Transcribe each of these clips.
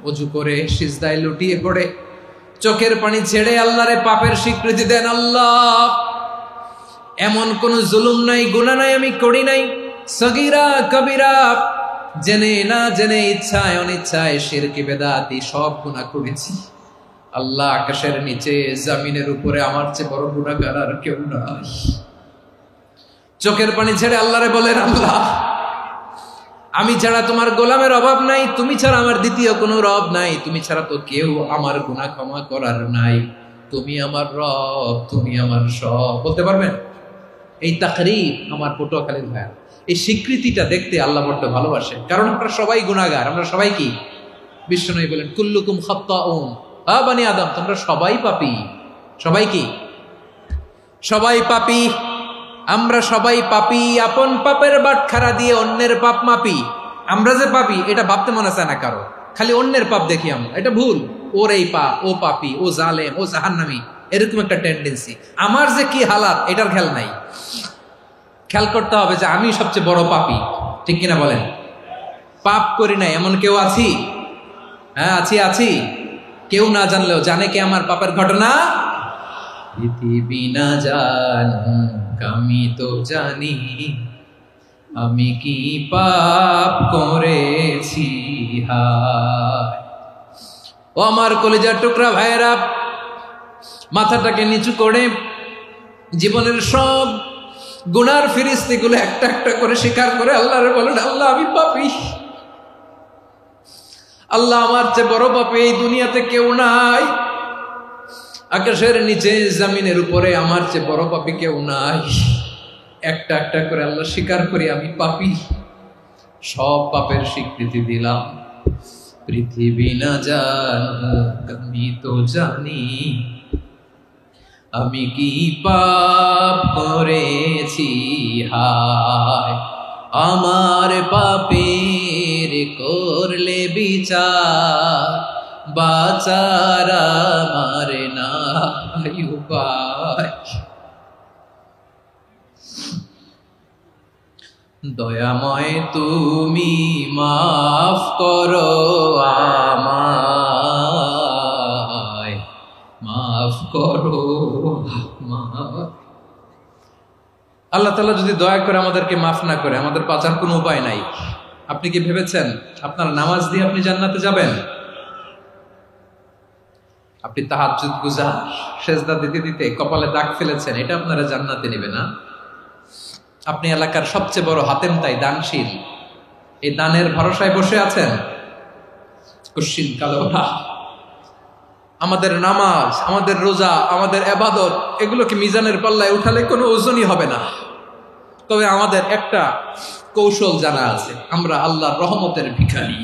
ওযু করে সিজদায় লুটিয়ে পড়ে চোখের পানি ছেড়ে আল্লাহরে পাপের স্বীকৃতি দেন। আল্লাহ, এমন কোন জুলুম নাই, গুনাহ নাই আমি করি নাই, সগীরা কবিরা, জেনে না জেনে, ইচ্ছায় অনিচ্ছায়, শিরকি বেদাতি সব গুনাহ করেছি। আল্লাহ, আকাশের নিচে জমিনের উপরে আমার চেয়ে বড় গুনাহগার আর কেউ নাই। চোখের পানি ছেড়ে আল্লাহরে বলেন, আল্লাহ, আমি ছাড়া তোমার গোলামের অভাব নাই, তুমি ছাড়া আমার দ্বিতীয় কোনো রব নাই, তুমি ছাড়া তো কেউ আমার গুনাহ ক্ষমা করার নাই, তুমি আমার রব, তুমি আমার সব। বলতে পারবেন? এই তাকরীর আমার পটুয়াখালীর ভাইয়া, এই স্বীকৃতিটা দেখতে আল্লাহ বড্ড ভালোবাসেন, কারণ আমরা সবাই গুনাহগার। আমরা সবাই কি? বিশ্বনবী বলেন, কুল্লুকুম খাত্তাউন, বানি আদম, তোমরা সবাই পাপী। সবাই কি? সবাই পাপী। আমরা সবাই পাপী। আপন পাপের বাটখারা দিয়ে অন্যের পাপ মাপি। আমরা যে পাপী এটা ভাবতে মনে চায় না কারো, খালি অন্যের পাপ দেখি আমরা, এটা ভুল। ওর এই পাপ, ও পাপী, ও জালেম, ও জাহান্নামী, এরকম একটা টেন্ডেন্সি। আমার যে কি হালাত এটার খেয়াল নাই। খেয়াল করতে হবে যে আমি সবচেয়ে বড় পাপী, ঠিক কিনা বলেন? পাপ করি নাই এমন কেউ আছি? হ্যাঁ, আছি। কেউ না জানলেও জানে কে আমার পাপের ঘটনা? পৃথিবী না জানুক আমি তো জানি, আমি কি পাপ করেছি। হায় ও আমার কলিজার টুকরা ভাইয়েরা, মাথাটাকে নিচু করে জীবনের সব গুনার ফিরিস্তিগুলো একটা একটা করে স্বীকার করে আল্লাহরে বলেন, আল্লাহ, আমি পাপী। আল্লাহ, আমার চেয়ে বড় পাপী এই দুনিয়াতে কেউ নাই। আকাশের নিচে জমিনের উপরে আমার চেয়ে বড় পাপী কেউ নাই। একটা একটা করে আল্লাহ স্বীকার করি আমি পাপী। সব পাপের স্বীকৃতি দিলাম। পৃথিবী না জানুক আমি তো জানি, আমি কি পাপ করেছি। হায় আমার পাপের করলে বিচার, বাঁচার আমার নাই উপায়। দয়াময় তুমি মাফ করো আমায়, মাফ করো আমায়। আল্লাহ তাআলা যদি দয়া করে আমাদেরকে মাফ না করে, আমাদের বাঁচার কোনো উপায় নাই। আপনি কি ভেবেছেন আপনার নামাজ দিয়ে আপনি জান্নাতে যাবেন? আপনি তাহাজ্জুদ গুজার, সেজদা দিতে দিতে কপালে দাগ ফেলেছেন, এটা আপনারা জান্নাতে নেবে না। আপনি এলাকার সবচেয়ে বড় হাতেম তাই, দানশীল, এই দানের ভরসায় বসে আছেন, কুশ্চিন কালো না। আমাদের নামাজ, আমাদের রোজা, আমাদের ইবাদত, এগুলোকে মিজানের পাল্লায় উঠালে কোনো ওজনই হবে না। তবে আমাদের একটা কৌশল জানা আছে, আমরা আল্লাহর রহমতের ভিখারি।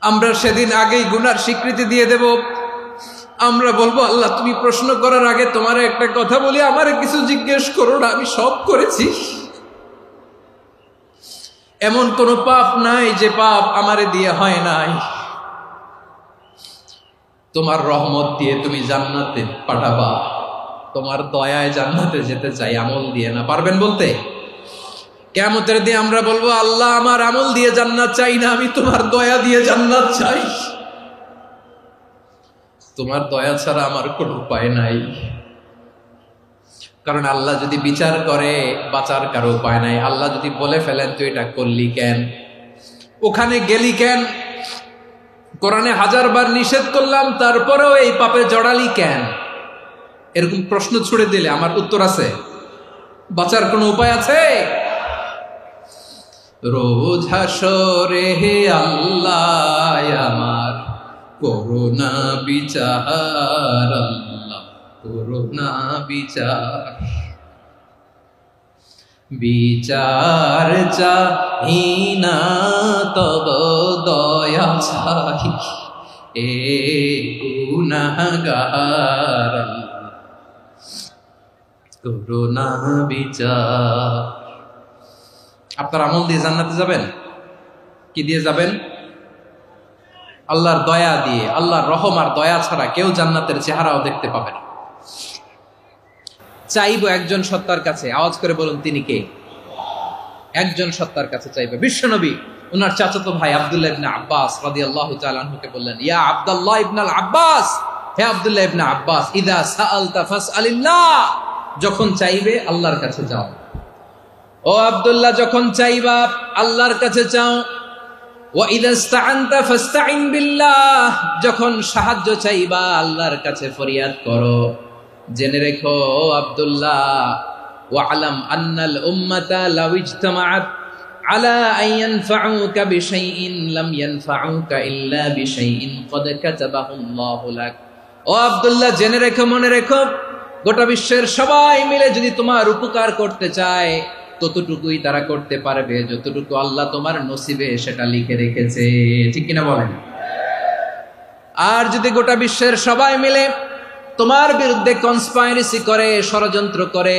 আমরা সেদিন আগেই গুনার স্বীকৃতি দিয়ে দেব। আমরা বলবো, আল্লাহ, তুমি প্রশ্ন করার আগে তোমার একটা কথা বলি, আমারে কিছু জিজ্ঞেস করো না, আমি সব করেছি। এমন কোন পাপ নাই যে পাপ আমারে দিয়ে হয় নাই। তোমার রহমত দিয়ে তুমি জান্নাতে পাঠাবা, তোমার দয়ায় জান্নাতে যেতে চাই, আমল দিয়ে না। পারবেন বলতে? কিয়ামতের দিন আমরা বলবো, আল্লাহ, আমার আমল দিয়ে জান্নাত চাই না, আমি তোমার দয়া দিয়ে জান্নাত চাই। তোমার দয়া ছাড়া আমার কোনো উপায় নাই। কারণ আল্লাহ যদি বিচার করে, বাঁচার কারো উপায় নাই। আল্লাহ যদি বলে ফেলেন তুই এটা করলি কেন, ওখানে গেলি কেন, কোরআনে 1000 বার নিষেধ করলাম তারপরেও এই পাপে জড়ালি কেন, এরকম প্রশ্ন ছুড়ে দিলে আমার উত্তর আছে? বাঁচার কোনো উপায় আছে? রোজ হাসরে হে আল্লাহ আমার করুণা বিচার, আল্লাহ করুণা বিচার। বিচার চাহি না তব দয়া চাহি, এ গুনাহগার, করুণা বিচার। আপনার আমল দিয়ে জান্নাতে যাবেন? কি দিয়ে যাবেন? আল্লাহর দয়া দিয়ে। আল্লাহর রহম আর দয়া ছাড়া কেউ জান্নাতের চেহারাও দেখতে পাবে না। চাইবো একজন সত্তার কাছে, আওয়াজ করে বলুন তিনি কে? একজন সত্তার কাছে চাইবে, বিশ্বনবী উনার চাচাতো ভাই আব্দুল্লাহ ইবনে আব্বাস রাদিয়াল্লাহু তাআলা আনহুকে বললেন, ইয়া আব্দুল্লাহ ইবনে আব্বাস, হে আব্দুল্লাহ ইবনে আব্বাস, ইযা সাআলতা ফাসআলিল্লাহ, যখন চাইবে আল্লাহর কাছে যাও। ও আব্দুল্লাহ, যখন চাইবা আল্লাহর কাছে চাও। ওয়া ইযা ইসতাআনতা ফাসতাইন বিল্লাহ, যখন সাহায্য চাইবা আল্লাহর কাছে ফরিয়াদ করো। জেনে রেখো আব্দুল্লাহ, ওয়া'লাম আন্নাল উম্মাতা লাউ ইজতামাআত আলা আন ইয়ানফাউকা বিশাইইন লাম ইয়ানফাউকা ইল্লা বিশাইইন ক্বাদ কাতাবাহু আল্লাহু লাক। ও আব্দুল্লাহ, জেনে রেখো, মনে রেখো, গোটা বিশ্বের সবাই মিলে যদি তোমার উপকার করতে চায় ততটুকুই তারা করতে পারবে যতটুকু আল্লাহ তোমার নসিবে সেটা লিখে রেখেছে। ঠিক কিনা বলেন? আর যদি গোটা বিশ্বের সবাই মিলে তোমার বিরুদ্ধে কনস্পাইরেসি করে, ষড়যন্ত্র করে,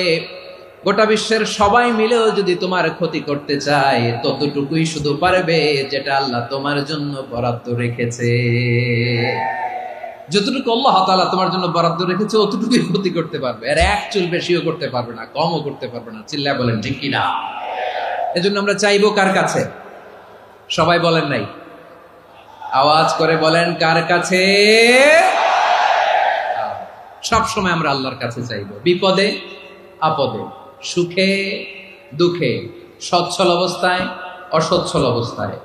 গোটা বিশ্বের সবাই মিলেও যদি তোমার ক্ষতি করতে চায় ততটুকুই শুধু পারবে যেটা আল্লাহ তোমার জন্য বরাদ্দ রেখেছে। যতটুকু আল্লাহ তাআলা তোমার জন্য বরাদ্দ রেখেছে অতটুকুই ক্ষতি করতে পারবে, আর এক চুল বেশিও করতে পারবে না, কমও করতে পারবে না। চিল্লায় বলেন ঠিক কিনা? এজন্য আমরা চাইবো কার কাছে? সবাই বলেন নাই, আওয়াজ করে বলেন কার কাছে? সব সময় আমরা আল্লাহর কাছে চাইবো, বিপদে আপদে, সুখে দুঃখে, সচ্ছল অবস্থায় অসচ্ছল অবস্থায়,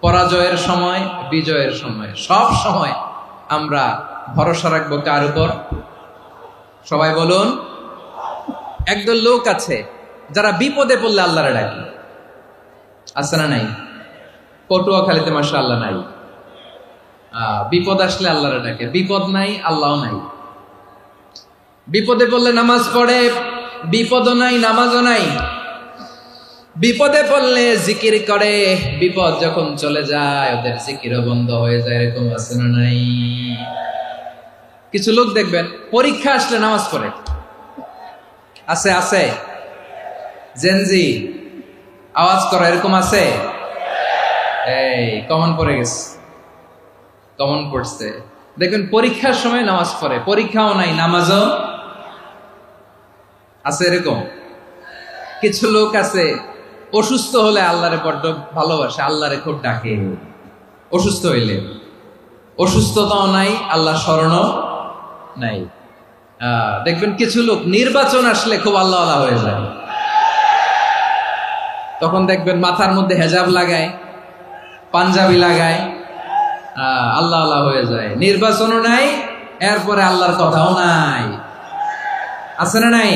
পরাজয়ের সময় বিজয়ের সময়, সব সময় আমরা ভরসা রাখবো কার উপর? সবাই বলুন। একদল লোক আছে যারা বিপদে পড়লে আল্লাহরে ডাকে, আছে না নাই? পটুয়াখালীতে মাশাআল্লাহ নাই। বিপদ আসলে আল্লাহরে ডাকে, বিপদ নাই আল্লাহও নাই। বিপদে পড়লে নামাজ পড়ে, বিপদও নাই নামাজও নাই। বিপদে পড়লে জিকির করে, বিপদ যখন চলে যায় ওদের জিকিরও বন্ধ হয়ে যায়। এরকম আছে না নাই? কিছু লোক দেখবেন পরীক্ষা আসলে নামাজ পড়ে, আছে আছে। জেনজি আওয়াজ করো, এরকম আছে? এই কমন পড়ে গেছে, কমন পড়ছে। দেখবেন পরীক্ষার সময় নামাজ পড়ে, পরীক্ষাও নাই নামাজও আছে। এরকম কিছু লোক আছে অসুস্থ হলে আল্লাহরে বড্ড ভালোবাসে, আল্লাহরে খুব ডাকে। অসুস্থ হইলে অসুস্থতাও নাই, আল্লাহ স্মরণও নাই। দেখবেন কিছু লোক নির্বাচন আসলে খুব আল্লাহ আল্লাহ হয়ে যায়, তখন দেখবেন মাথার মধ্যে হেজাব লাগায়, পাঞ্জাবি লাগায়, আল্লাহ আল্লাহ হয়ে যায়। নির্বাচনও নাই, এরপরে আল্লাহর কথাও নাই। আছে না নাই?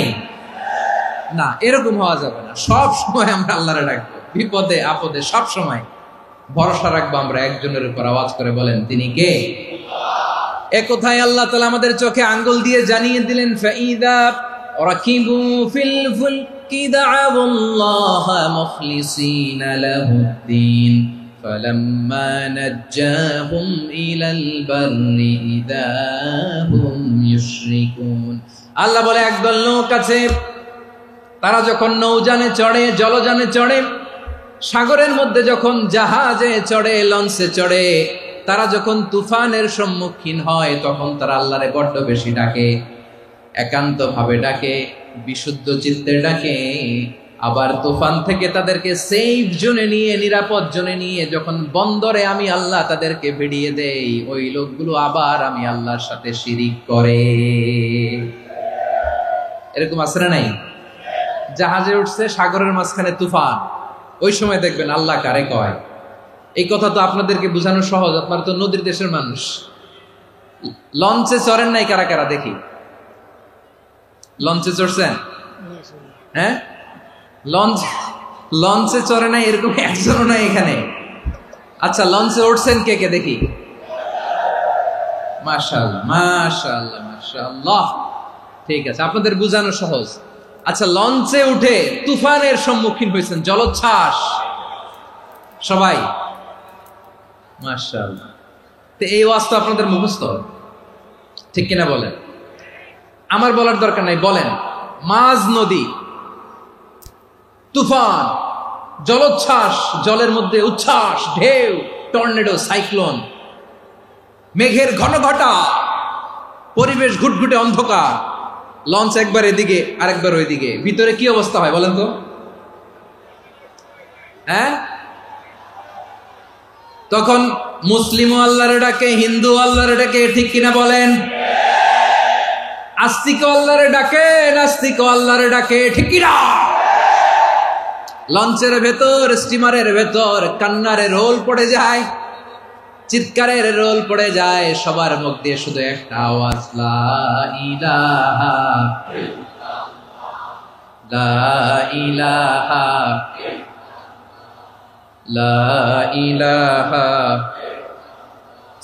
না, এরকম হওয়া যাবে না। সব সময় আমরা আল্লাহরে ডাকবো, বিপদে আপদে সব সময় ভরসা রাখবো আমরা একজনের উপর। আওয়াজ করে বলেন তিনি কে? এ কথায় আল্লাহ তাআলা আমাদের চোখে আঙ্গুল দিয়ে জানিয়ে দিলেন, ফাইদা রাকিবু ফিল ফুলকি দা'আউল্লাহা মুখলিসিনা লাহুদ্দিন ফালাম্মা নাজ্জাহুম ইলাল বাররি ইযা হুম ইউশরিকুন। আল্লাহ বলে একদল লোক আছে, তারা যখন নৌযানে চড়ে, জলযানে চড়ে, সাগরের মধ্যে যখন জাহাজে চড়ে, লঞ্চে চড়ে, তারা যখন তুফানের সম্মুখীন হয় তখন তারা আল্লাহরে বড্ড বেশি ডাকে, একান্ত ভাবে ডাকে, বিশুদ্ধ চিত্তে ডাকে। আবার তুফান থেকে তাদেরকে সেফ জোনে নিয়ে, নিরাপদ জোনে নিয়ে যখন বন্দরে আমি আল্লাহ তাদেরকে ভিড়িয়ে দেই, ওই লোকগুলো আবার আমি আল্লাহর সাথে শিরিক করে। এরকম আছে না নাই? জাহাজে উঠছে, সাগরের মাঝখানে তুফান, ওই সময় দেখবেন আল্লাহ কারে কয়। এই কথা তো আপনাদেরকে বোঝানো সহজ, আপনারা তো নদীর দেশের মানুষ। লঞ্চে চড়েন নাই কারা কারা? দেখি, লঞ্চে চড়ছেন? হ্যাঁ, লঞ্চে চড়ে নাই এরকম একজনও নাই এখানে। আচ্ছা, লঞ্চে উঠছেন কে কে? দেখি। মাশাআল্লাহ মাশাআল্লাহ মাশাআল্লাহ, ঠিক আছে, আপনাদের বোঝানো সহজ। আচ্ছা, লঞ্চে উঠে তুফানের সম্মুখীন হয়েছেন, জলোচ্ছ্বাস, সবাই? মাশাআল্লাহ। তো এই ওয়াজ তো আপনাদের মুখস্থ, ঠিক কিনা বলেন? আমার বলার দরকার নাই, বলেন। মাঝ নদী, তুফান, জলোচ্ছ্বাস, জলের মধ্যে উচ্ছ্বাস, ঢেউ, টর্নেডো, সাইক্লোন, মেঘের ঘনঘটা, পরিবেশ ঘুটঘুটে অন্ধকার, লঞ্চ একবার এদিকে আরেকবার ওইদিকে, ভিতরে কি অবস্থা হয় বলেন তো? হ্যাঁ, তখন মুসলিমও আল্লাহর ডাকে, হিন্দু আল্লাহর ডাকে, ঠিক কিনা বলেন? আস্তিক আল্লাহর ডাকে, নাস্তিক আল্লাহর ডাকে, ঠিক কিনা? লঞ্চের ভেতর, স্টিমারের ভেতর কান্নারের রোল পড়ে যায়, চিৎকারের রোল পড়ে যায়, সবার মুখ দিয়ে শুধু একটা আওয়াজ, লা ইলাহা লা ইলাহা লা ইলাহা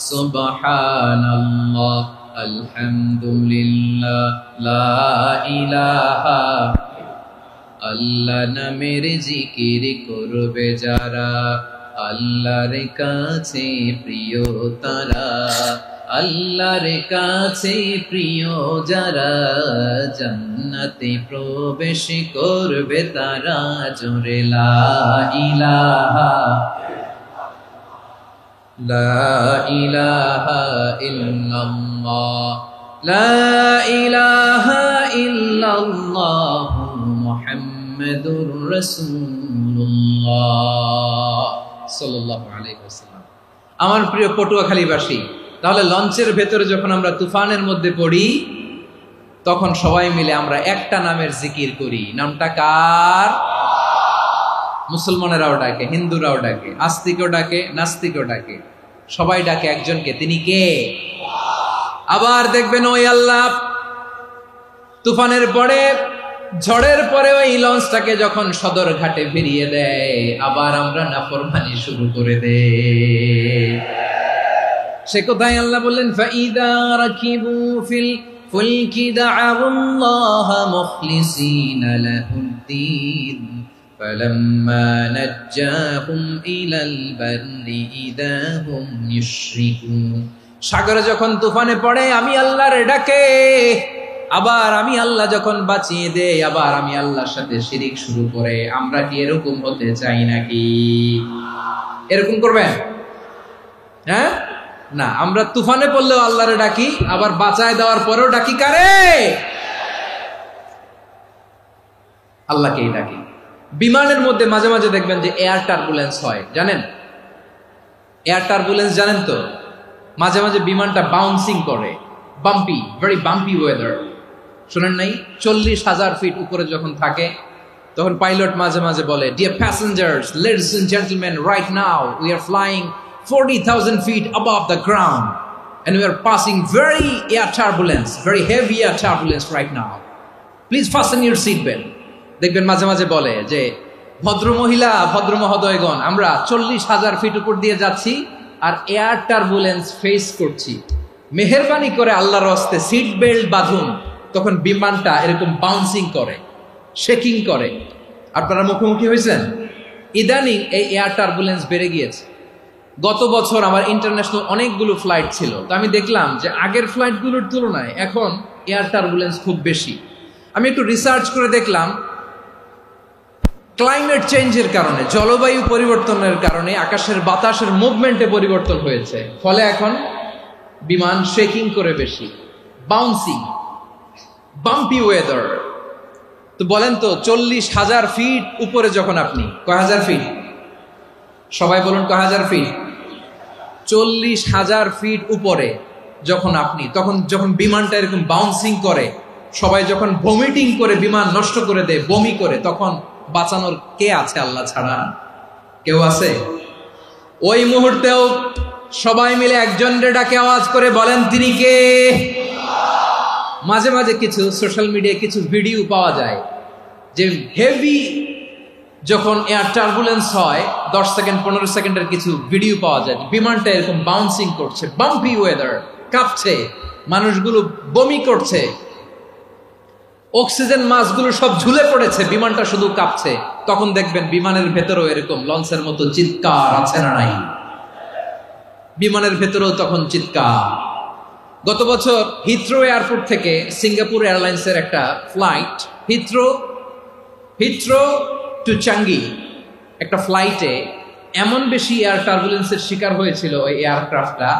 সুবহানাল্লাহ আলহামদুলিল্লাহ লা ইলাহা। আল্লাহ নামের জিকির করবে যারা, আল্লাহর কাছে প্রিয় তারা, আল্লাহর কাছে প্রিয় যারা, জান্নাতে প্রবেশ করবে তারা, জোরে লা ইলাহা লা ইলাহা ইল্লাল্লাহ লা ইলাহা ইল্লাল্লাহ মুহাম্মাদুর রাসূলুল্লাহ সাল্লাল্লাহু আলাইহি ওয়াসাল্লাম। আমার প্রিয় পটুয়াখালীবাসী, তাহলে লঞ্চের ভেতরে যখন আমরা তুফানের মধ্যে পড়ি, তখন সবাই মিলে আমরা একটা নামের জিকির করি। নামটা কার? মুসলমানেরাও ডাকে, হিন্দুরাও ডাকে, আস্তিকও ডাকে, নাস্তিকও ডাকে, সবাই ডাকে একজনকে। তিনি কে? আবার দেখবেন ওই আল্লাহ তুফানের পরে, ঝড়ের পরে ওই লঞ্চটাকে যখন সদর ঘাটে ফিরিয়ে দেয়, আবার আমরা নাফরমানি শুরু করে দেই। সে কোথায়? আল্লাহ বললেন, ফাইদা রাকিবু ফিল ফুলকি দা'আউল্লাহা মুখলিসিনা লাহুদ্দীন ফালাম্মা নাজ্জাহুম ইলাল বাররি ইযা হুম ইউশরিকুন। সাগরে যখন তুফানে পড়ে আমি আল্লাহর ডাকে, আবার আমি আল্লাহ যখন বাঁচিয়ে দেই, আবার আমি আল্লাহর সাথে শিরিক শুরু করে। আমরা কি এরকম হতে চাই নাকি? এরকম করবেন? হ্যাঁ না, আমরা তুফানে পড়লেও আল্লাহরে ডাকি, আবার বাঁচায় দেওয়ার পরেও ডাকি কারে? আল্লাহকেই ডাকি। বিমানের মধ্যে মাঝে মাঝে দেখবেন যে এয়ার টার্বুলেন্স হয়, জানেন? এয়ার টার্বুলেন্স জানেন তো? মাঝে মাঝে বিমানটা বাউন্সিং করে, বাম্পি, ভেরি বাম্পি ওয়েদার। শুনেন নাই? 40,000 ফিট উপরে যখন থাকে, তখন পাইলট মাঝে মাঝে বলে, dear passengers, ladies and gentleman, right now we are flying 40,000 feet above the ground and we are passing very air turbulence, very heavy air turbulence right now. Please fasten your seat belt. দেখবেন মাঝে মাঝে বলে যে, ভদ্র মহিলা, ভদ্র মহোদয়গণ, আমরা 40,000 ফিট উপর দিয়ে যাচ্ছি আর এয়ার টার্বুলেন্স ফেস করছি, মেহেরবানি করে আল্লাহর হস্তে সিট বেল্ট বাঁধুন। তখন বিমানটা এরকম বাউন্সিং করে, শেকিং করে। আপনারা মুখোমুখি হয়েছেন? ইদানিং এই এয়ার টার্বুলেন্স বেড়ে গিয়েছে। গত বছর আমার ইন্টারন্যাশনাল অনেকগুলো ফ্লাইট ছিল, তো আমি দেখলাম যে আগের ফ্লাইটগুলোর তুলনায় এখন এয়ার টার্বুলেন্স খুব বেশি। আমি একটু রিসার্চ করে দেখলাম, ক্লাইমেট চেঞ্জের কারণে, জলবায়ু পরিবর্তনের কারণে আকাশের বাতাসের মুভমেন্টে পরিবর্তন হয়েছে, ফলে এখন বিমান শেকিং করে বেশি, বাউন্সিং, বাম্পি ওয়েদার। তো বলেন তো, 40,000 ফিট উপরে যখন আপনি, কয় হাজার ফিট? সবাই বলুন কয় হাজার ফিট? 40,000 ফিট উপরে যখন আপনি, তখন যখন বিমানটা এরকম বাউন্সিং করে, সবাই যখন ভমিটিং করে বিমান নষ্ট করে দেয়, বমি করে, তখন বাঁচানোর কে আছে আল্লাহ ছাড়া? কেউ আছে? ওই মুহূর্তেও সবাই মিলে একজনের ডাকে আওয়াজ করে বলেন, তিনি কে? মাঝে মাঝে কিছু সোশ্যাল মিডিয়ায় কিছু ভিডিও পাওয়া যায় যে হেভি যখন এয়ার টার্বুলেন্স হয়, 10 সেকেন্ড 15 সেকেন্ডের কিছু ভিডিও পাওয়া যায়, বিমানটা এরকম বাউন্সিং করছে, বাম্পি ওয়েদার, কাঁপছে, মানুষগুলো বমি করছে, অক্সিজেন মাস্কগুলো সব ঝুলে পড়েছে, বিমানটা শুধু কাঁপছে। তখন দেখবেন বিমানের ভেতরেও এরকম লঞ্চের মতো চিৎকার আছে না নাই? বিমানের ভেতরেও তখন চিৎকার। গত বছর হিথ্রো এয়ারপোর্ট থেকে সিঙ্গাপুর এয়ারলাইন্সের একটা ফ্লাইট, হিথ্রো টু চাঙ্গি, একটা ফ্লাইটে এমন বেশি এয়ার টার্বুলেন্সের শিকার হয়েছিল ওই এয়ারক্রাফটটা,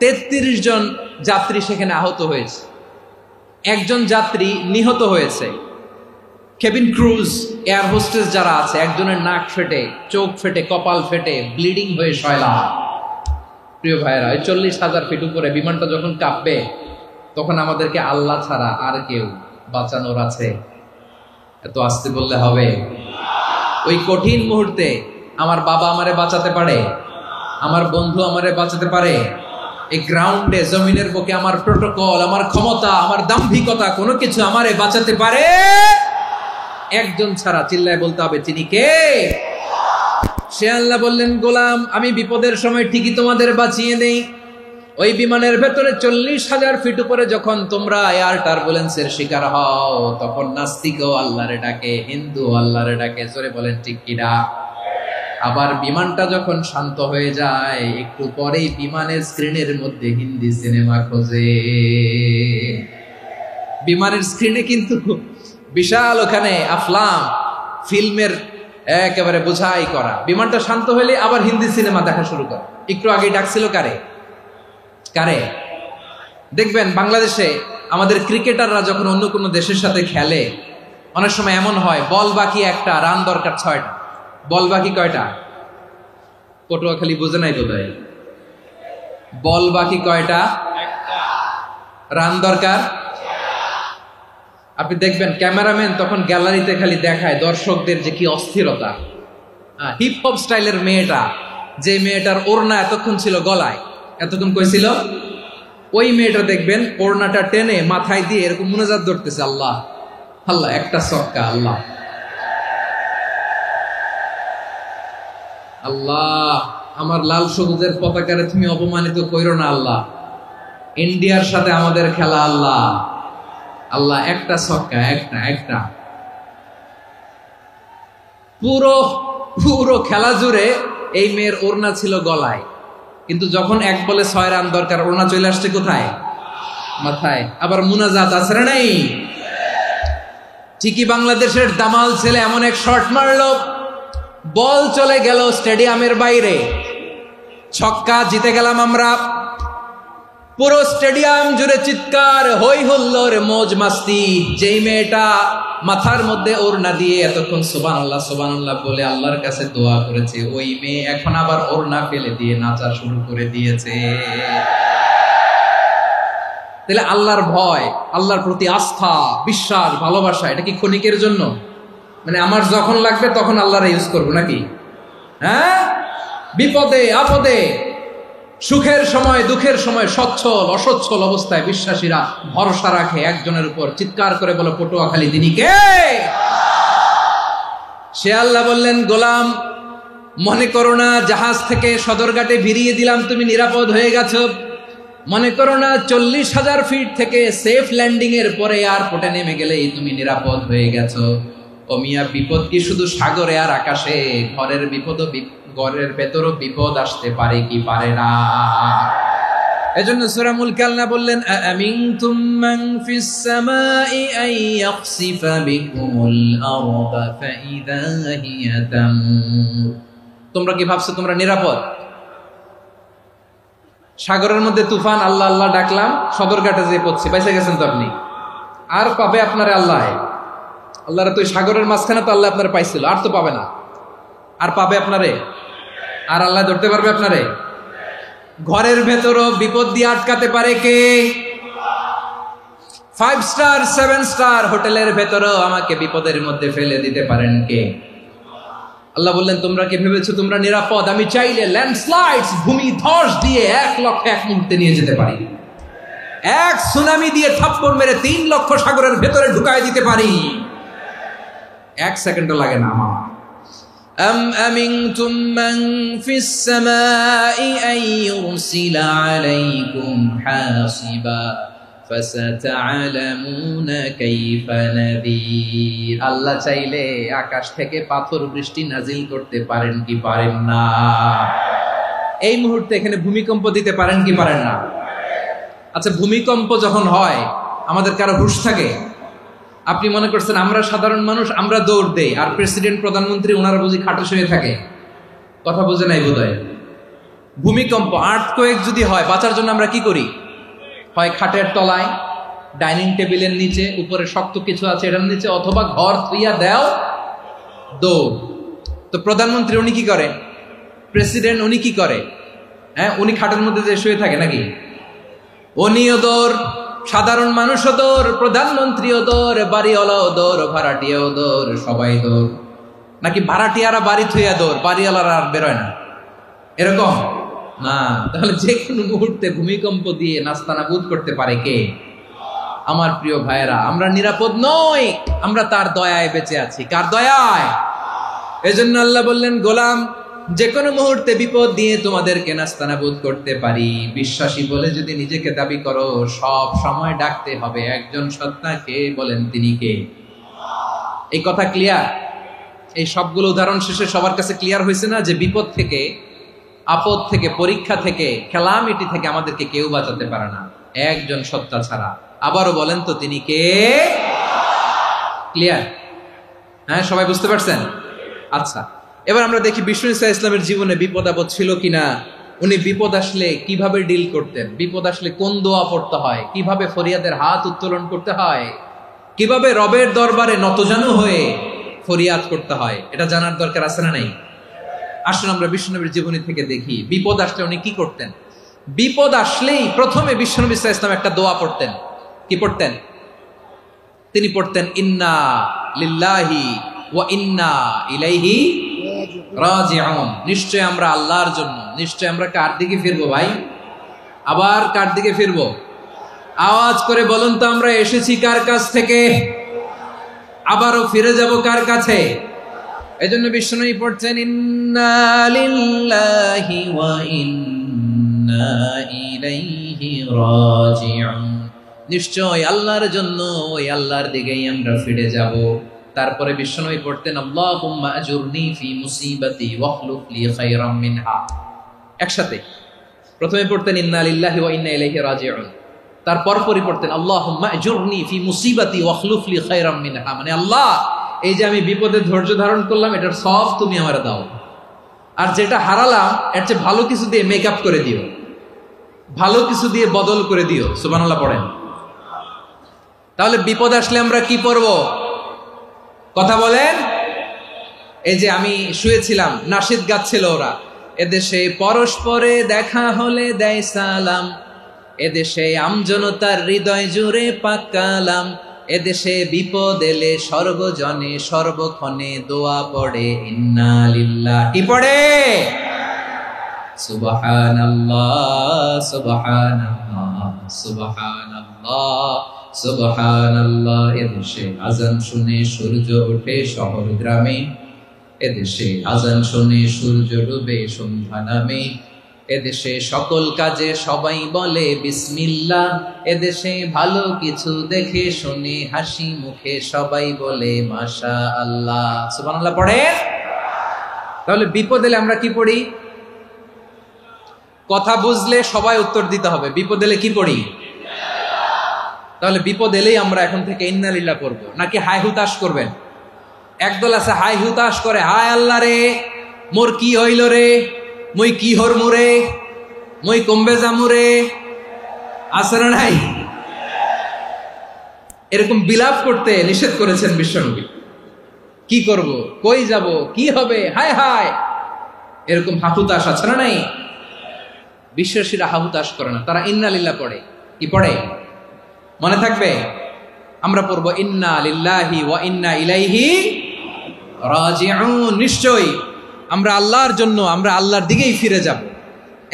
33 জন যাত্রী সেখানে আহত হয়েছে, একজন যাত্রী নিহত হয়েছে। কেবিন ক্রুজ এয়ার হোস্টেস যারা আছে, একজনের নাক ফেটে, চোখ ফেটে, কপাল ফেটে, ব্লিডিং হয়ে শয়লা। প্রিয় ভাইয়েরা, 40,000 ফিট উপরে বিমানটা যখন কাঁপবে, তখন আমাদেরকে আল্লাহ ছাড়া আর কেউ বাঁচানোর আছে? এত আসতে বললে হবে? ওই কঠিন মুহূর্তে আমার বাবা আমারে বাঁচাতে পারে, আমার বন্ধু আমারে বাঁচাতে পারে? এই গ্রাউন্ডে, জমিনের বুকে আমার প্রোটোকল, আমার ক্ষমতা, আমার দাম্ভিকতা, কোনো কিছু আমারে বাঁচাতে পারে? একজন ছাড়া। চিল্লায় বলতে হবে, তিনি কে? সে আল্লাহ বললেন, গোলাম আমি বিপদের সময় ঠিকই তোমাদের বাঁচিয়ে দেই। ওই বিমানের ভেতরে 40,000 ফিট উপরে যখন তোমরা এয়ার টার্বুলেন্সের শিকার হও, তখন নাস্তিকও আল্লাহরে ডাকে, হিন্দু আল্লাহরে ডাকে। জোরে বলেন ঠিক কিনা? আবার বিমানটা যখন শান্ত হয়ে যায়, একটু পরেই বিমানের স্ক্রিনের মধ্যে হিন্দি সিনেমা খোঁজে। বিমানের স্ক্রিনে কিন্তু বিশাল ওখানে আফলাম ফিল্মের একেবারে বোঝাই করা। বিমানটা শান্ত হলে আবার হিন্দি সিনেমা দেখা শুরু করে। একটু আগে ডাকছিল কারে? কারে? দেখবেন বাংলাদেশে আমাদের ক্রিকেটাররা যখন অন্য কোনো দেশের সাথে খেলে, অনেক সময় এমন হয়, বল বাকি একটা, রান দরকার 6টা। বল বাকি কয়টা? পটুয়াখালী বুঝে নাই বোধহয়। বল বাকি কয়টা? রান দরকার। আপনি দেখবেন ক্যামেরাম্যান তখন গ্যালারিতে খালি দেখায় দর্শকদের যে কি অস্থিরতা। হিপ হপ স্টাইলের মেয়েটা, যে মেয়েটার ওড়না এতক্ষণ ছিল গলায়, এতক্ষণ কইছিল, ওই মেয়েটা দেখবেন ওড়নাটা টেনে মাথায় দিয়ে এরকম মুনাজাত ধরতেছে, আল্লাহ আল্লাহ, একটা ছক্কা, আল্লাহ আল্লাহ, আমার লাল সবুজের পতাকারে তুমি অপমানিত কইরো না আল্লাহ, ইন্ডিয়ার সাথে আমাদের খেলা, আল্লাহ আল্লাহ, একটা ছক্কা, একটা। পুরো খেলা জুড়ে এই মেয়ের ওড়না ছিল গলায়, কিন্তু যখন এক বলে 6 রান দরকার, ওড়না চলে আসছে কোথায়? মাথায়। আবার মুনাজাত আছে না নাই? ঠিকই বাংলাদেশের দামাল ছেলে এমন এক শট মারলো, বল চলে গেল স্টেডিয়ামের বাইরে, ছক্কা, জিতে গেলাম আমরা। পুরো স্টেডিয়াম জুড়ে চিৎকার, হই হুল্লোর, মৌজ মাস্তি। যেই মেয়েটা মাথার মধ্যে ওড়না দিয়ে এতক্ষণ সুবহানাল্লাহ সুবহানাল্লাহ বলে আল্লাহর কাছে দোয়া করেছে, ওই মেয়ে এখন আবার ওড়না ফেলে দিয়ে নাচা শুরু করে দিয়েছে। তাহলে আল্লাহর ভয়, আল্লাহর প্রতি আস্থা, বিশ্বাস, ভালোবাসা, এটা কি ক্ষণিকের জন্য? মানে আমার যখন লাগবে তখন আল্লাহরে ইউজ করবো নাকি? হ্যাঁ, বিপদে আপদে, সুখের সময় দুঃখের সময়, সচ্ছল অসচ্ছল অবস্থায় বিশ্বাসীরা ভরসা রাখে একজনের উপর। চিৎকার করে বলো, পটুয়াখালী তিনি কে? সে আল্লাহ বললেন, গোলাম মনে করো না জাহাজ থেকে সদরঘাটে ভিড়িয়ে দিলাম, তুমি নিরাপদ হয়ে গেছো। মনে করো না 40,000 ফিট থেকে সেফ ল্যান্ডিং এর পরে এয়ারপোর্টে নেমে গেলেই তুমি নিরাপদ হয়ে গেছো। ও মিয়া, বিপদ কি শুধু সাগরে আর আকাশে? ঘরের বিপদও, ঘরের ভেতরও বিপদ আসতে পারে কি পারে না? এজন্য সূরা মুলক আল্লাহ বললেন, আমিনতুম মান ফিস সামাই আন ইয়াখসিফা বিকুমুল আরদা ফাইযা হিয়া তামুর। তোমরা কি ভাবছো তোমরা নিরাপদ? সাগরের মধ্যে তুফান, আল্লাহ আল্লাহ ডাকলাম, সদরঘাটে যেয়ে পড়ছে, পয়সা গেছেন তো আপনি। আর পাবে আপনারে আল্লাহ? আল্লাহরা তো সাগরের মাঝখানে তো আল্লাহ আপনার পাইছিল, আর তো পাবে না। আর পাবে আপনারে? আর আল্লাহ ধরতে পারবে আপনারে? ঘরের ভেতরও বিপদ দিয়ে আটকাতে পারে কে? 5 স্টার 7 স্টার হোটেলের ভেতরেও আমাকে বিপদের মধ্যে ফেলে দিতে পারেন কে? আল্লাহ বললেন, তোমরা কি ভেবেছো তোমরা নিরাপদ? আমি চাইলে ল্যান্ডস্লাইডস, ভূমি ধস দিয়ে 1 লক্ষ এক মুহূর্তে নিয়ে যেতে পারি। এক সুনামি দিয়ে থাপ্পড় মেরে 3 লক্ষ সাগরের ভেতরে ঢুকায় দিতে পারি। 1 সেকেন্ডও লাগে না আমার। أم أمنتم من في السماء أن يرسل عليكم حاصبا فستعلمون كيف نذير। আল্লাহ চাইলে আকাশ থেকে পাথর বৃষ্টি নাজিল করতে পারেন কি পারেন না? এই মুহূর্তে এখানে ভূমিকম্প দিতে পারেন কি পারেন না? আচ্ছা, ভূমিকম্প যখন হয় আমাদের কারো হুঁশ থাকে? আপনি মনে করছেন আমরা সাধারণ মানুষ, আমরা দৌড় দেই, আর প্রেসিডেন্ট প্রধানমন্ত্রী ওনারা বুঝি খাটে শুয়ে থাকে? কথা বুঝে নাই বোধহয়। ভূমিকম্প, আর্থকোয়েক যদি হয়, বাঁচার জন্য আমরা কি করি? হয় খাটের তলায়, ডাইনিং টেবিলের নিচে, উপরে শক্ত কিছু আছে এটার নিচে, অথবা ঘর থুইয়া দেও দৌড়। তো প্রধানমন্ত্রী উনি কি করে, প্রেসিডেন্ট উনি কি করে? হ্যাঁ, উনি খাটের মধ্যে যে শুয়ে থাকে নাকি? উনিও দৌড়, সাধারণ মানুষও দৌড়, প্রধানমন্ত্রীও দৌড়, বাড়িওয়ালাও দৌড়, ভাড়াটিয়াও দৌড়, সবাই দৌড়। নাকি ভাড়াটিয়ারা বাড়ি থুইয়া দৌড়, বাড়িওয়ালারা আর বেরোয় না, এরকম না? তাহলে যে কোনো মুহূর্তে ভূমিকম্প দিয়ে নাস্তানাবুদ করতে পারে কে? আমার প্রিয় ভাইয়েরা, আমরা নিরাপদ নই, আমরা তার দয়ায় বেঁচে আছি। কার দয়ায়? এজন্য আল্লাহ বললেন, গোলাম, যে কোনো মুহূর্তে বিপদ দিয়ে তোমাদেরকে নাস্তানাবুদ করতে পারি। বিশ্বাসী বলে যদি নিজেকে দাবি করো, সব সময় ডাকতে হবে একজন সত্তাকে। বলেন তিনি কে? এই কথা ক্লিয়ার? এই সবগুলো উদাহরণ শেষে সবার কাছে ক্লিয়ার হয়েছে না যে বিপদ থেকে, আপদ থেকে, পরীক্ষা থেকে, ক্যালামিটি থেকে আমাদেরকে কেউ বাঁচাতে পারে না একজন সত্তা ছাড়া। আবারও বলেন তো তিনি কে? ক্লিয়ার? হ্যাঁ, সবাই বুঝতে পারছেন? আচ্ছা, এবার আমরা দেখি বিষ্ণু ঈসা ইসলামের জীবনে বিপদ আপদ ছিল কিনা। উনি বিপদ আসলে কিভাবে ডিল করতেন, বিপদ আসলে কোন দোয়া পড়তে হয়, কিভাবে ফরিয়াদের হাত উত্তোলন করতে হয়, কিভাবে রবের দরবারে নতজানু হয়ে ফরিয়াদ করতে হয়, এটা জানার দরকার আছে না নাই? আসুন আমরা বিশ্বনবীর জীবনী থেকে দেখি বিপদ আসলে উনি কি করতেন। বিপদ আসলেই প্রথমে বিশ্বনবী সাল্লাল্লাহু আলাইহি ওয়াসাল্লাম একটা দোয়া পড়তেন। কি পড়তেন? তিনি পড়তেন, ইন্না লিল্লাহি ওয়া ইন্না ইলাইহি রাজিউন। নিশ্চয় আমরা আল্লাহর জন্য, নিশ্চয় আমরা কার দিকে ফিরবো ভাই? আবার কার দিকে ফিরবো? আওয়াজ করে বলুন তো, আমরা এসেছি কার কাছ থেকে, আবারও ফিরে যাব কার কাছে? এজন্য বিশ্বনবী পড়ছেন, ইন্না লিল্লাহি ওয়া ইন্না ইলাইহি রাজিউন। নিশ্চয় আল্লাহর জন্য, ওই আল্লাহর দিকেই আমরা ফিরে যাব। তারপরে বিশ্বনবী পড়তেন, আল্লাহুম্মা আজুরনি ফি মুসিবাতি ওয়াখলুফ লি খায়রাম মিনহা। একসাথে প্রথমে পড়তেন ইন্না লিল্লাহি ওয়া ইন্না ইলাইহি রাজিউন, তারপর পরে পড়তেন আল্লাহুম্মা আজুরনি ফি মুসিবাতি ওয়াখলুফ লি খায়রাম মিনহা। মানে আল্লাহ, এই যে আমি বিপদে ধৈর্য ধারণ করলাম, এটার সব তুমি আমারে দাও, আর যেটা হারালাম এর চেয়ে ভালো কিছু দিয়ে মেকআপ করে দিও, ভালো কিছু দিয়ে বদল করে দিও। সুবহানাল্লাহ পড়েন। তাহলে বিপদ আসলে আমরা কি পড়ব? কথা বলেন। এই যে আমি শুয়েছিলাম, নাশিদ গাচ্ছিল ওরা, এদেশে পরস্পরে দেখা হলে দেয় সালাম, এদেশে আমজনতার হৃদয় জুড়ে পাকালাম, এদেশে বিপদ এলে সর্বজনে সর্বক্ষণে দোয়া পড়ে ইন্না লিল্লাহি। কি পড়ে? সুবহানাল্লাহ সুবহানাল্লাহ সুবহানাল্লাহ সুবহানাল্লাহ। এদেশে আজান শুনে সূর্য ওঠে শহর গ্রামে, এদেশে আজান শুনে সূর্য ডুবে সন্ধ্যা নামে, এদেশে সকল কাজে সবাই বলে বিসমিল্লাহ, এদেশে ভালো কিছু দেখে শুনে হাসি মুখে সবাই বলে মাশাআল্লাহ। সুবহানাল্লাহ পড়ে। তাহলে বিপদ এলে আমরা কি পড়ি? কথা বুঝলে সবাই উত্তর দিতে হবে, বিপদ এলে কি পড়ি? তাহলে বিপদ এলেই আমরা এখন থেকে ইন্না লিল্লাহ পড়বো, নাকি হাই হুতাশ করবেন? একদল আছে হাই হুতাশ করে, হায় আল্লাহ রে মোর কি হইল রে, মই কি হর মুরে, মই কমবে জামুরে, আছে না নাই? এরকম বিলাপ করতে নিষেধ করেছেন বিশ্বনবী। কি করব, কই যাব, কি হবে, হায় হায়, এরকম হাহুতাশ আছে না নাই? বিশ্বাসীরা হাহুতাশ করে না, তারা ইন্না লিল্লাহ পড়ে। কি পড়ে? মনে থাকবে? আমরা পড়বো ইন্না লিল্লাহি ওয়া ইন্না ইলাইহি রাজিউন। নিশ্চয়ই আমরা আল্লাহর জন্য, আমরা আল্লাহর দিকেই ফিরে যাব।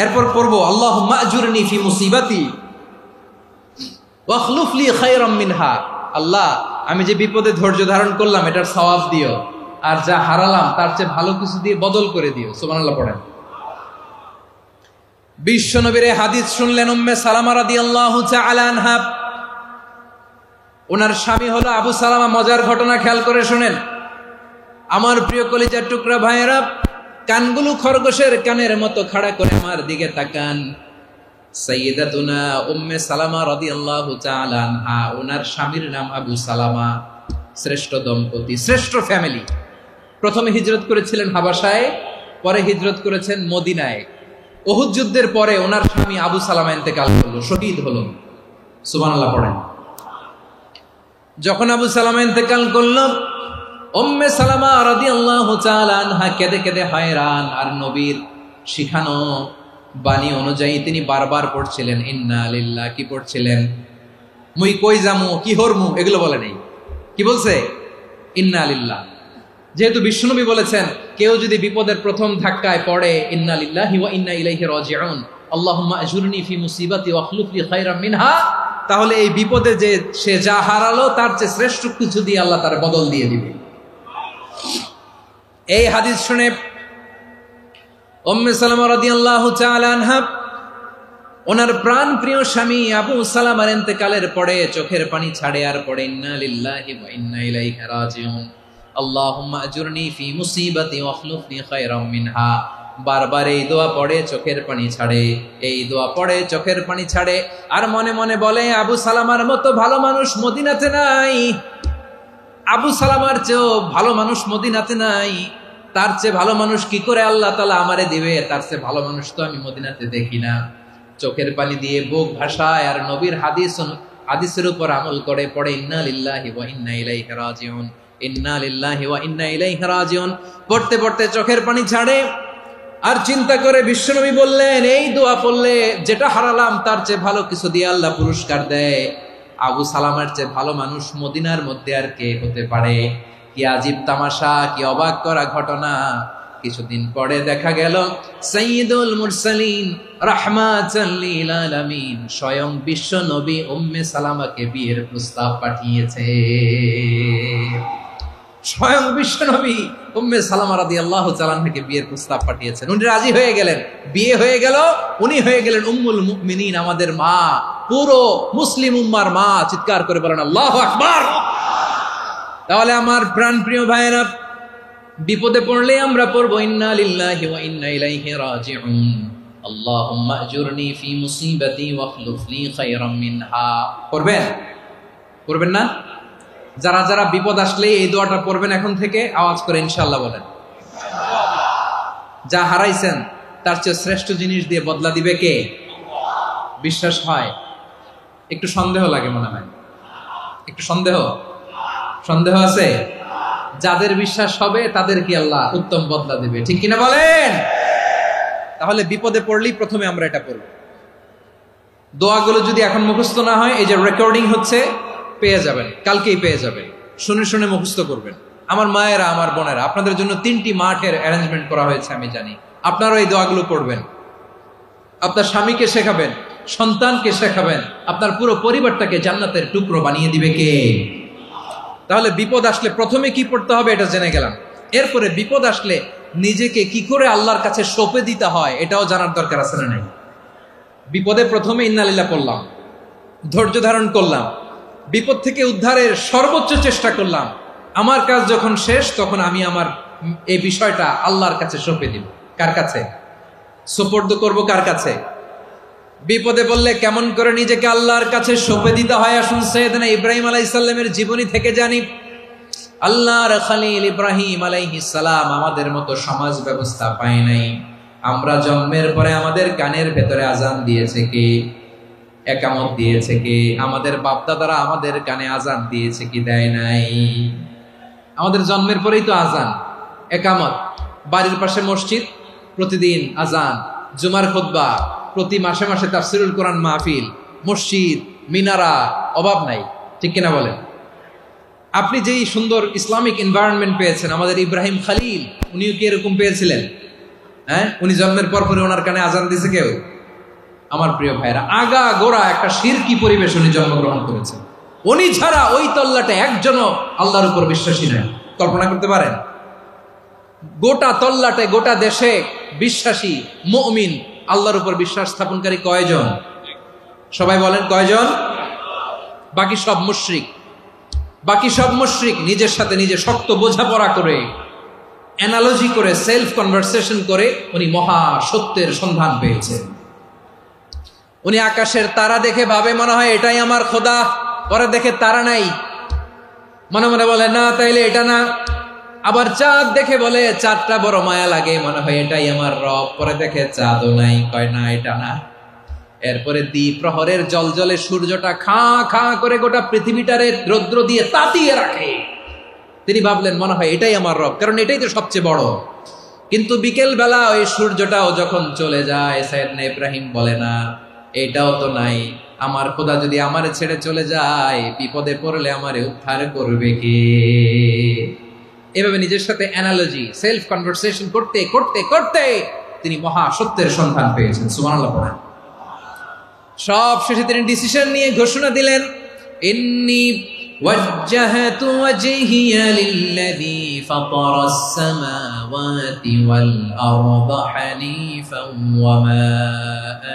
এরপর পড়বো আল্লাহুম্মা আজুরনি ফি মুসিবাতি ওয়াখলুফ লি খায়রাম মিনহা। আল্লাহ, আমি যে বিপদে ধৈর্য ধারণ করলাম এটার সওয়াব দিও, আর যা হারালাম তার চেয়ে ভালো কিছু দিয়ে বদল করে দিও। সুবহানাল্লাহ পড়েন। বিশ্বনবীর হাদিস শুনলেন উম্মে সালামা রাদিয়াল্লাহু তাআলা আনহা। ওনার স্বামী হলো আবু সালামা। মজার ঘটনা খেয়াল করে শুনেন আমার প্রিয় কলিজার টুকরা ভাইয়েরা। কানগুলো খরগোশের কানের মতো খাড়া করে আমার দিকে তাকান। সাইয়্যিদাতুনা উম্মে সালামা রাদিয়াল্লাহু তাআলা আনহা, ওনার স্বামীর নাম আবু সালামা। শ্রেষ্ঠ দম্পতি, শ্রেষ্ঠ ফ্যামিলি। প্রথমে হিজরত করেছিলেন হাবাসায়, পরে হিজরত করেছেন মদিনায়। উহুদ যুদ্ধের পরে ওনার স্বামী আবু সালামা ইন্তেকাল করলো, শহীদ হলো। সুবহানাল্লাহ পড়েন। যখন আবু সালামা ইন্তেকাল করল, উম্মে সালামা রাদিয়াল্লাহু তাআলা আনহা কেঁদে কেঁদে হয়রান। আর নবীর শিখানো বাণী অনুযায়ী তিনি বারবার পড়ছিলেন ইন্না লিল্লাহ। কি পড়ছিলেন? মুই কই যামু, কি হরমু, এগুলো বলে নেই। কি বলছে? ইন্না লিল্লাহ। যেহেতু বিশ্বনবী বলেছেন কেউ যদি বিপদের প্রথম ধাক্কায় পড়ে ইন্না লিল্লাহি ওয়া ইন্না ইলাইহি রাজিউন, আল্লাহুম্মা আজুরনি ফি মুসিবাতি ওয়া আখলুফ লি খায়রাম মিনহা, তাহলে এই বিপদে যে সে যা হারালো তার চেয়ে শ্রেষ্ঠ কিছু দিয়ে আল্লাহ তার বদল দিয়ে দিবে। এই হাদিস শুনে উম্মে সালামা রাদিয়াল্লাহু তাআলা আনহা ওনার প্রাণ প্রিয় স্বামী আবু সালামার ইন্তেকালের পরে চোখের পানি ছাড়ে আর পড়ে ইন্না লিল্লাহি ওয়া ইন্না ইলাইহি রাজিউন, আল্লাহুম্মা আজুরনি ফি মুসিবাতি ওয়া আখলুফ লি খায়রাম মিনহা। বারবার এই দোয়া পড়ে চোখের পানি ছাড়ে, এই দোয়া পড়ে চোখের পানি ছাড়ে, আর মনে মনে বলে আবু সালামার মতো ভালো মানুষ মদিনাতে নাই, আবু সালামার চেয়েও ভালো মানুষ মদিনাতে নাই, তার চেয়ে ভালো মানুষ কি করে আল্লাহ তাআলা আমারে দিবে, তার চেয়ে ভালো মানুষ তো আমি মদিনাতে দেখি না। চোখের পানি দিয়ে বুক ভাসায় আর নবীর হাদিসের উপর আমল করে পড়ে ইন্না লিল্লাহি ওয়া ইন্না ইলাইহি রাজিউন, ইন্না লিল্লাহি ওয়া ইন্না ইলাইহি রাজিউন। পড়তে পড়তে চোখের পানি ছাড়ে আর চিন্তা করে বিশ্বনবী বললেন এই দোয়া পড়লে যেটা হারালাম তার চেয়ে ভালো কিছু দিয়ে আল্লাহ পুরস্কার দেয়। আবু সালামার চেয়ে ভালো মানুষ মদিনার মধ্যে আর কে হতে পারে? কি আজীব তামাশা, কি অবাক করা ঘটনা। কিছুদিন পরে দেখা গেল সাইয়্যিদুল মুরসালিন রাহমাতাল লিল আলামিন স্বয়ং বিশ্ব নবী উম্মে সালামাকে বিয়ের প্রস্তাব পাঠিয়েছে। স্বয়ং বিশ্ব নবী উম্মে সালামা রাদিয়াল্লাহু তাআলা আনহাকে বিয়ের প্রস্তাব পাঠিয়েছেন। উনি রাজি হয়ে গেলেন, বিয়ে হয়ে গেল, উনি হয়ে গেলেন উম্মুল মুমিনিন, আমাদের মা, পুরো মুসলিম উম্মার মা। চিৎকার করে বলেন আল্লাহু আকবার। তাহলে আমার প্রাণ প্রিয় ভাইয়েরা, বিপদে পড়লে আমরা পড়বো ইন্না লিল্লাহি ওয়া ইন্না ইলাইহি রাজিউন, আল্লাহুম্মা আজুরনি ফি মুসিবাতি ওয়া আখলুফ লি খায়রাম মিনহা। পড়বেন? পড়বেন না? যারা যারা বিপদ আসলে এই দোয়াটা পড়বেন এখন থেকে আওয়াজ করে ইনশাআল্লাহ বলেন। যা হারাইছেন তার চেয়ে শ্রেষ্ঠ জিনিস দিয়ে বদলা দিবে কে? বিশ্বাস হয়? একটু সন্দেহ লাগে মনে হয়, একটু সন্দেহ আছে? যাদের বিশ্বাস হবে তাদেরকে আল্লাহ উত্তম বদলা দিবে, ঠিক কিনা বলেন? তাহলে বিপদে পড়লেই প্রথমে আমরা এটা পড়ব। দোয়াগুলো যদি এখন মুখস্থ না হয়, এই যে রেকর্ডিং হচ্ছে, পেয়ে যাবেন, কালকেই পেয়ে যাবেন। শুনে শুনে মুখস্থ করবেন। আমার মায়েরা, আমার বোনেরা, আপনাদের জন্য 3টি মাঠের অ্যারেঞ্জমেন্ট করা হয়েছে, আমি জানি। আপনারাও এই দোয়াগুলো পড়বেন, আপনার স্বামীকে শেখাবেন, সন্তানকে শেখাবেন, আপনার পুরো পরিবারটাকে জান্নাতের টুকরো বানিয়ে দিবে কে? তাহলে বিপদ আসলে প্রথমে কি পড়তে হবে এটা জেনে গেলাম। এরপরে বিপদ আসলে নিজেকে কি করে আল্লাহর কাছে সঁপে দিতে হয় এটাও জানার দরকার আছে না নাই? বিপদে প্রথমে ইন্না লিল্লাহ পড়লাম, ধৈর্য ধারণ করলাম, বিপদ থেকে উদ্ধারের সর্বোচ্চ চেষ্টা করলাম। আমার কাজ যখন শেষ তখন আমি আমার এই বিষয়টা আল্লাহর কাছে সঁপে দিব। কার কাছে সুপর্দ করব? কার কাছে? বিপদে বললে কেমন করে নিজেকে আল্লাহর কাছে সঁপে দিতে হয় আসুন সাইয়েদনা ইব্রাহিম আলাইহিস সালামের জীবনী থেকে জানি। আল্লাহর খলিল ইব্রাহিম আলাইহিস সালাম আমাদের মতো সমাজ ব্যবস্থা পায় নাই। আমরা জন্মের পরে আমাদের কানের ভেতরে আজান দিয়েছে কে? একামত দিয়েছে কে? আমাদের বাপদাদারা আমাদের কানে আজান দিয়েছে কি? দেয় নাই। আমাদের জন্মের পরেই তো আজান, একামত, বাড়ির পাশে মসজিদ, প্রতিদিন আজান, জুমার খুতবা, প্রতি মাসে মাসে তাফসিরুল কোরআন মাহফিল, মসজিদ, মিনারা, অভাব নাই, ঠিক কিনা বলেন? আপনি যেই সুন্দর ইসলামিক এনভায়রনমেন্ট পেয়েছেন, আমাদের ইব্রাহিম খলিল উনিও কি এরকম পেয়েছিলেন? হ্যাঁ, উনি জন্মের পর পরে ওনার কানে আজান দিয়েছে কেউ? আমার প্রিয় ভাইরা, আগা গোড়া একটা শিরকি পরিবেশ উনি জন্মগ্রহণ করেছেন। উনি ছাড়া ওই তল্লাটে একজনও আল্লাহর উপর বিশ্বাসী নয়। কল্পনা করতে পারেন? গোটা তল্লাটে, গোটা দেশে বিশ্বাসী মুমিন, আল্লাহর উপর বিশ্বাস স্থাপনকারী কয়জন? সবাই বলেন কয়জন? বাকি সব মুশরিক। বাকি সব মুশরিক নিজের সাথে নিজে শক্ত বোঝাপড়া করে, অ্যানালজি করে, সেলফ কনভারসেশন করে উনি মহা সত্যের সন্ধান পেয়েছেন। উনি আকাশের তারা দেখে ভাবে মনে হয় এটাই আমার খোদা, পরে দেখে তারা নাই, মনে মনে বলে না তাইলে এটা না। আবার চাঁদ দেখে বলে চাঁদটা বড় মায়া লাগে, মনে হয় এটাই আমার রব, পরে দেখে চাঁদও নাই, কয় না এটা না। এরপরে দ্বিপ্রহরের জলজলে সূর্যটা খা খা করে গোটা পৃথিবীটারে রৌদ্র দিয়ে তাতিয়ে রাখে। তিনি ভাবলেন মনে হয় এটাই আমার রব, কারণ এটাই তো সবচেয়ে বড়। কিন্তু বিকেল বেলা ওই সূর্যটাও যখন চলে যায়, সাইয়েদনা ইব্রাহিম বলে না এটাও তো নাই, আমার খোদা যদি আমারে ছেড়ে চলে যায়, বিপদে পড়লে আমারে উদ্ধার করবে কে? এভাবে নিজের সাথে অ্যানালজি, সেলফ কনভারসেশন করতে করতে করতে তিনি মহা সত্যের সন্ধান পেয়েছেন। সুবহানাল্লাহ পড়েন। সব শেষে তিনি ডিসিশন নিয়ে ঘোষণা দিলেন, ইন্নী ওয়াজ্জাহাতু ওয়াজহিয়া লিল্লাযী ফাতারাস সামাওয়াতি ওয়াল আরদা হানিফান ওয়া মা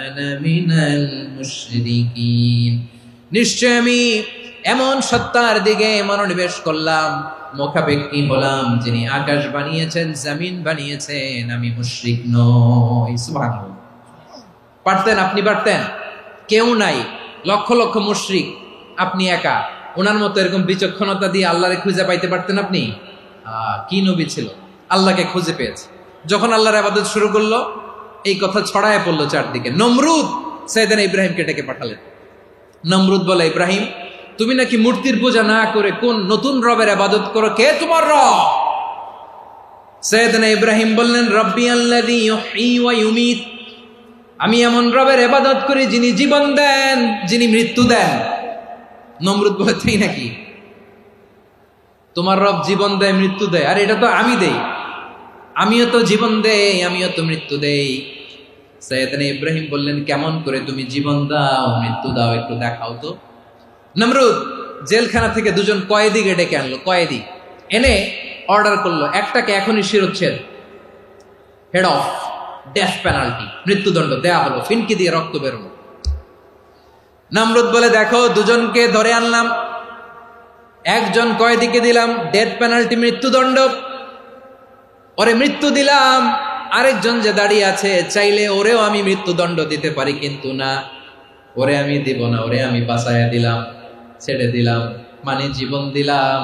আনা মিনাল মুশরিকিন। নিশ্চয় আমি এমন সত্তার দিকে মনোনিবেশ করলাম, মুখাপেক্ষী হলাম, যিনি আকাশ বানিয়েছেন, জমিন বানিয়েছেন, আমি মুশরিক নই। সুবহানাল্লাহ। পারতেন, আপনি পারতেন? কেউ নাই, লক্ষ লক্ষ মুশরিক, আপনি একা। ওনার মতো এরকম বিচক্ষণতা দিয়ে আল্লাহরে খুঁজে পাইতে পারতেন আপনি? কি নবী ছিল, আল্লাহকে খুঁজে পেয়েছে। যখন আল্লাহর ইবাদত শুরু করলো, এই কথা ছড়ায় পড়লো চারদিকে। নমরুদ সাইয়েদনা ইব্রাহিমকে ডেকে পাঠালেন। নমরুদ বলে, ইব্রাহিম তুমি নাকি মূর্তির পূজা না করে কোন নতুন রবের ইবাদত করো, কে তোমার রব? সাইয়েদনা ইব্রাহিম বললেন, রব্বি আল্লাযী ইউহয়ী ওয়া ইউমীত, আমি এমন রবের ইবাদত করি যিনি জীবন দেন, যিনি মৃত্যু দেন। নমরুদ বলে, তাই নাকি? তোমার রব জীবন দেয়, মৃত্যু দেয়, আর এটা তো আমি দেই। আমিও তো জীবন দেই, আমিও তো মৃত্যু দেই। সাইয়েদনা ইব্রাহিম বললেন, কেমন করে তুমি জীবন দাও, মৃত্যু দাও, একটু দেখাও তো। নমরুদ জেলখানা থেকে দুজন কয়েদিকে ডেকে আনলো। কয়েদি এনে অর্ডার করলো, একটাকে এখনই শিরোচ্ছেদ, হেড অফ, ডেথ পেনাল্টি, মৃত্যুদণ্ড দেয়া হলো, ফিনকি দিয়ে রক্ত বেরোনো। নমরুদ বলে, দেখো দুজনকে ধরে আনলাম, একজন কয়েদিকে দিলাম ডেথ পেনাল্টি, মৃত্যুদণ্ড, ওরে মৃত্যু দিলাম। আরেকজন যে দাঁড়িয়ে আছে, চাইলে ওরেও আমি মৃত্যুদণ্ড দিতে পারি, কিন্তু না, ওরে আমি দিব না, ওরে আমি বাঁচাইয়া দিলাম, ছেড়ে দিলাম, মানে জীবন দিলাম।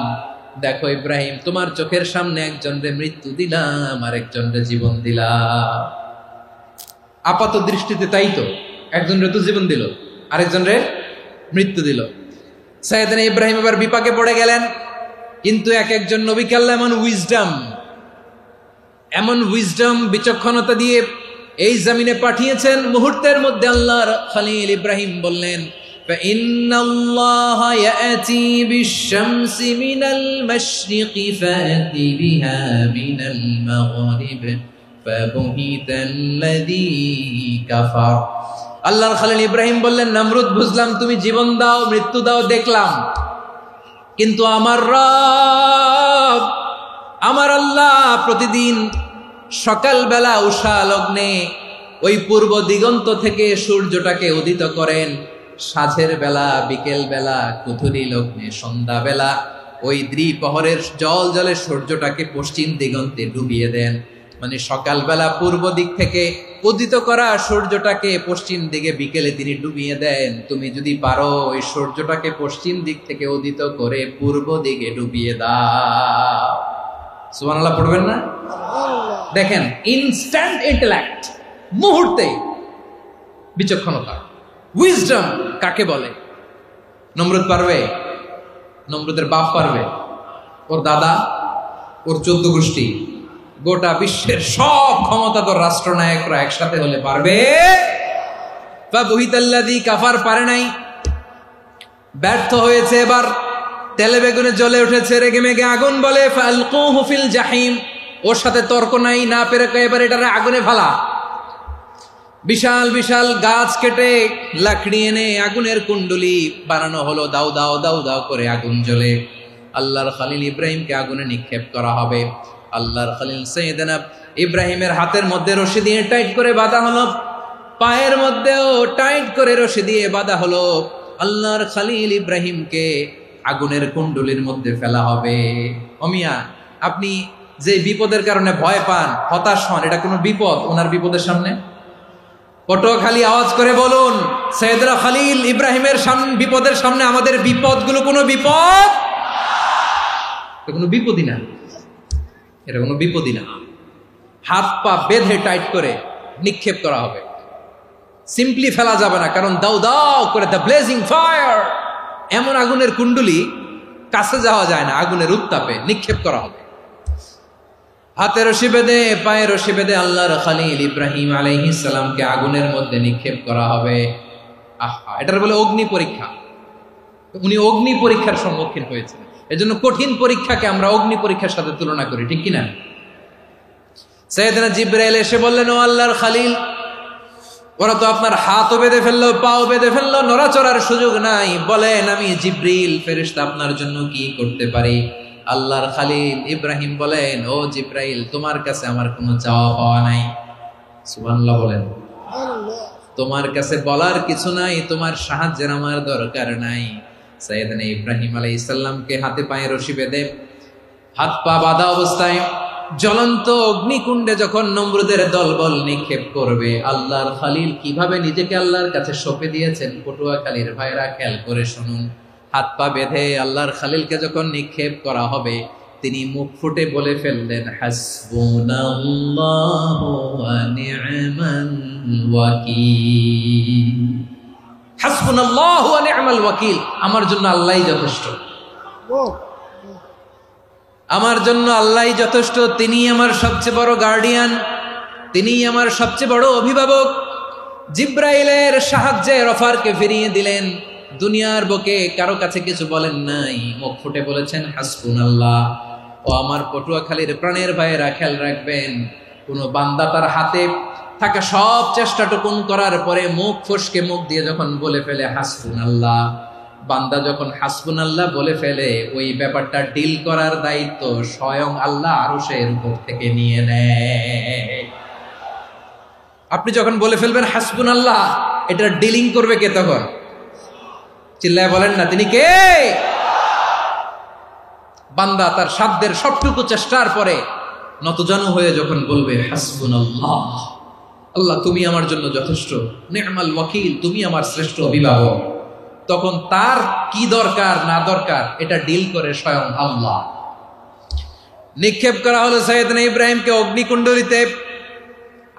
দেখো ইব্রাহিম, তোমার চোখের সামনে একজনরে মৃত্যু দিলাম, আরেকজনরে জীবন দিলাম। আপাত দৃষ্টিতে তাই তো, একজনরে তো জীবন দিল, আরেকজনরে মৃত্যু দিল। সাইয়েদনা ইব্রাহিম এবার বিপাকে পড়ে গেলেন। কিন্তু এক একজন নবীকে আল্লাহ এমন উইজডম বিচক্ষণতা দিয়ে এই জমিনে পাঠিয়েছেন, মুহূর্তের মধ্যে আল্লাহর খলিল ইব্রাহিম বললেন, ফাইন্নাল্লাহা ইয়াতি বিশ-শামসি মিনাল মাশরিকি ফাতি বিহা মিনাল মাগরিব ফাবুহিতাল্লাযী কাফার। আল্লাহর খলিল ইব্রাহিম বললেন, নমরুদ বুঝলাম তুমি জীবন দাও, মৃত্যু দাও, দেখলাম, কিন্তু আমার রব, আমার আল্লাহ প্রতিদিন সকালবেলা উষা লগ্নে ওই পূর্ব দিগন্ত থেকে সূর্যটাকে উদিত করেন, সাঁঝের বেলা, বিকেল বেলা, কুথুরি লগ্নে, সন্ধ্যা বেলা ওই দ্বিপ্রহরের জল জলে সূর্যটাকে পশ্চিম দিগন্তে ডুবিয়ে দেন। মানে সকালবেলা পূর্ব দিক থেকে উদিত করা সূর্যটাকে পশ্চিম দিকে বিকেলে তিনি ডুবিয়ে দেন। তুমি যদি পারো ওই সূর্যটাকে পশ্চিম দিক থেকে উদিত করে পূর্ব দিকে ডুবিয়ে দাও। সুবহানাল্লাহ পড়বেন না? দেখেন, ইনস্ট্যান্ট ইন্টেলেক্ট, মুহূর্তে বিচক্ষণতা, উইজডম কাকে বলে? নমরুদ পারবে? নমরুদের বাপ পারবে? ওর দাদা, ওর 14 গোষ্ঠী, গোটা বিশ্বের সব ক্ষমতাধর রাষ্ট্রনায়করা একসাথে হলে পারবে? ফাবুহিতাল্লাযী কাফার পারে নাই, ব্যর্থ হয়েছে। এবার তেলে বেগুনে জ্বলে উঠেছে, রেগে মেগে আগুন বলে, ফালকুহু ফিল জাহিম। ওর সাথে তর্ক নাই, না পেরে এবার এটারে আগুনে ফেলা। বিশাল বিশাল গাছ কেটে লাকড়ি এনে আগুনের কুণ্ডলি বানানো হলো, দাও দাও দাও দাও করে আগুন জ্বলে। আল্লাহর খলিল ইব্রাহিমকে আগুনে নিক্ষেপ করা হবে। আল্লাহর খলিল সাইয়েদনা ইব্রাহিমের হাতের মধ্যে রশি দিয়ে টাইট করে বাঁধা হলো, পায়ের মধ্যেও টাইট করে রশি দিয়ে বাঁধা হলো। আল্লাহর খলিল ইব্রাহিমকে আগুনের কুণ্ডলির মধ্যে ফেলা হবে। অমিয়া, আপনি যে বিপদের কারণে ভয় পান, হতাশ হন, এটা কোনো বিপদ ওনার বিপদের সামনে? পটুয়াখালী আওয়াজ করে বলুন, সাইয়েদনা খলিল ইব্রাহিমের বিপদের সামনে আমাদের বিপদগুলো কোনো বিপদ? এটা কোনো বিপদই না, এটা কোনো বিপদই না। হাত পা বেঁধে টাইট করে নিক্ষেপ করা হবে। সিম্পলি ফেলা যাবে না, কারণ দাও দাও করে দ্য ব্লেজিং ফায়ার, এমন আগুনের কুণ্ডুলি কাছে যাওয়া যায় না, আগুনের উত্তাপে নিক্ষেপ করা হবে। হাতে রশি বেঁধে পায়ে রশি বেঁধে আল্লাহর খলিল ইব্রাহিম আলাইহিস সালামকে আগুনের মধ্যে নিক্ষেপ করা হবে। আহা, এটার বলে অগ্নি পরীক্ষা। উনি অগ্নি পরীক্ষার সম্মুখীন হয়েছেন। এজন্য কঠিন পরীক্ষাকে আমরা অগ্নি পরীক্ষার সাথে তুলনা করি, ঠিক কিনা? সাইয়েদনা জিবরাইল এসে বললেন, ও আল্লাহর খলিল, ওরা তো আপনার হাতও বেঁধে ফেললো, পাও বেঁধে ফেললো, নড়াচড়ার সুযোগ নাই, বলেন আমি জিবরিল ফেরেশতা আপনার জন্য কি করতে পারি? আল্লাহর খলিল ইব্রাহিম বলেন, ও জিবরাইল, তোমার কাছে আমার কোনো চাওয়া পাওয়া নাই। সুবহানাল্লাহ বলেন। তোমার কাছে বলার কিছু নাই, তোমার সাহায্যের আমার দরকার নাই। সাইয়েদনা ইব্রাহিম আলাইহিস সালামকে হাতে পায়ে রশি বেঁধে হাত পা বাঁধা অবস্থায় জ্বলন্ত অগ্নিকুণ্ডে যখন নমরুদের দলবল নিক্ষেপ করবে, আল্লাহর খলিল কিভাবে নিজেকে আল্লাহর কাছে সঁপে দিয়েছেন, পটুয়াখালীর ভাইরা খেয়াল করে শুনুন। হাত পা বেঁধে আল্লাহর খলিলকে যখন নিক্ষেপ করা হবে, তিনি মুখ ফুটে বলে ফেললেন, হাসবুনাল্লাহু ওয়া নি'মাল ওয়াকিল। হাসবুনাল্লাহু ওয়া নি'মাল ওয়াকিল, আমার জন্য আল্লাহই যথেষ্ট, আমার জন্য আল্লাহই যথেষ্ট। তিনি আমার সবচেয়ে বড় গার্ডিয়ান, তিনি আমার সবচেয়ে বড় অভিভাবক। জিব্রাইলের সাহায্যে অফারকে ফিরিয়ে দিলেন। দুনিয়ার বুকে কারো কাছে কিছু বলেন নাই, মুখ ফুটে বলেছেন হাসবুনাল্লাহ। ও আমার পটুয়াখালীর প্রাণের ভাইয়েরা, খেয়াল রাখবেন, কোন বান্দা তার হাতে থাকা সব চেষ্টাটুকুন করার পরে মুখ ফসকে মুখ দিয়ে যখন বলে ফেলে হাসবুনাল্লাহ, বান্দা যখন হাসবুনাল্লাহ বলে ফেলে, ওই ব্যাপারটা ডিল করার দায়িত্ব স্বয়ং আল্লাহ আরশের উপর থেকে নিয়ে নেয়। আপনি যখন বলে ফেলবেন হাসবুনাল্লাহ, এটা ডিলিং করবে কে তখন? চিল্লায় বলেন না, তিনি কে? বান্দা তার সাধ্যের সবটুকু চেষ্টার পরে নতজানু হয়ে যখন বলবে হাসবুনাল্লাহ, আল্লাহ তুমি আমার জন্য যথেষ্ট, নি'মাল ওয়াকিল, তুমি আমার শ্রেষ্ঠ অভিভাবক, তখন তার কি দরকার না দরকার এটা ডিল করে স্বয়ং আল্লাহ। নিক্ষেপ করা হলো সাইয়েদনা ইব্রাহিমকে অগ্নিকুণ্ডলিতে।